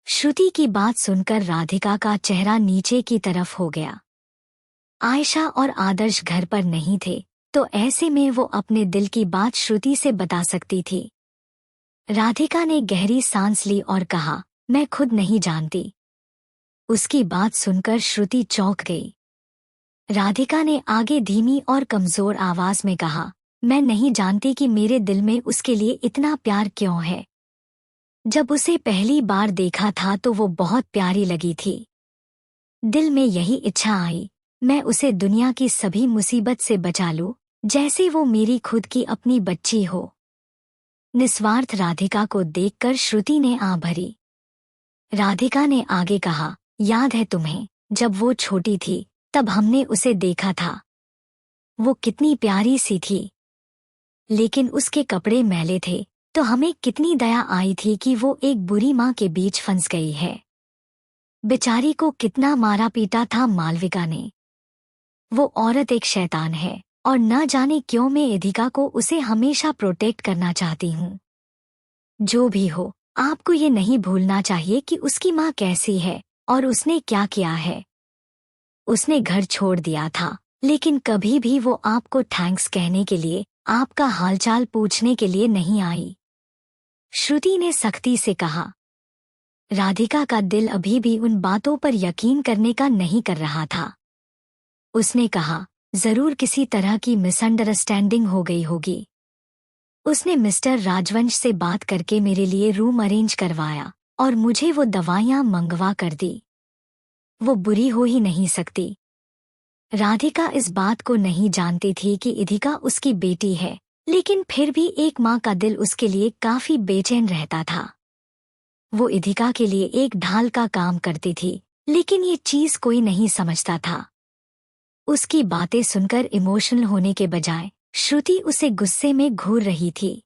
श्रुति की बात सुनकर राधिका का चेहरा नीचे की तरफ हो गया। आयशा और आदर्श घर पर नहीं थे, तो ऐसे में वो अपने दिल की बात श्रुति से बता सकती थी। राधिका ने गहरी सांस ली और कहा, मैं खुद नहीं जानती। उसकी बात सुनकर श्रुति चौंक गई। राधिका ने आगे धीमी और कमजोर आवाज में कहा, मैं नहीं जानती कि मेरे दिल में उसके लिए इतना प्यार क्यों है। जब उसे पहली बार देखा था तो वो बहुत प्यारी लगी थी। दिल में यही इच्छा आई, मैं उसे दुनिया की सभी मुसीबत से बचा लूं, जैसे वो मेरी खुद की अपनी बच्ची हो। निस्वार्थ राधिका को देखकर श्रुति ने आह भरी। राधिका ने आगे कहा, याद है तुम्हें, जब वो छोटी थी तब हमने उसे देखा था। वो कितनी प्यारी सी थी, लेकिन उसके कपड़े मैले थे तो हमें कितनी दया आई थी कि वो एक बुरी माँ के बीच फंस गई है। बेचारी को कितना मारा पीटा था मालविका ने। वो औरत एक शैतान है और न जाने क्यों मैं इधिका को उसे हमेशा प्रोटेक्ट करना चाहती हूँ। जो भी हो, आपको ये नहीं भूलना चाहिए कि उसकी माँ कैसी है और उसने क्या किया है। उसने घर छोड़ दिया था, लेकिन कभी भी वो आपको थैंक्स कहने के लिए, आपका हालचाल पूछने के लिए नहीं आई। श्रुति ने सख्ती से कहा। राधिका का दिल अभी भी उन बातों पर यकीन करने का नहीं कर रहा था। उसने कहा, जरूर किसी तरह की मिसअंडरस्टैंडिंग हो गई होगी। उसने मिस्टर राजवंश से बात करके मेरे लिए रूम अरेंज करवाया और मुझे वो दवाइयां मंगवा कर दी। वो बुरी हो ही नहीं सकती। राधिका इस बात को नहीं जानती थी कि इधिका उसकी बेटी है, लेकिन फिर भी एक माँ का दिल उसके लिए काफी बेचैन रहता था। वो इधिका के लिए एक ढाल का काम करती थी, लेकिन ये चीज कोई नहीं समझता था। उसकी बातें सुनकर इमोशनल होने के बजाय श्रुति उसे गुस्से में घूर रही थी।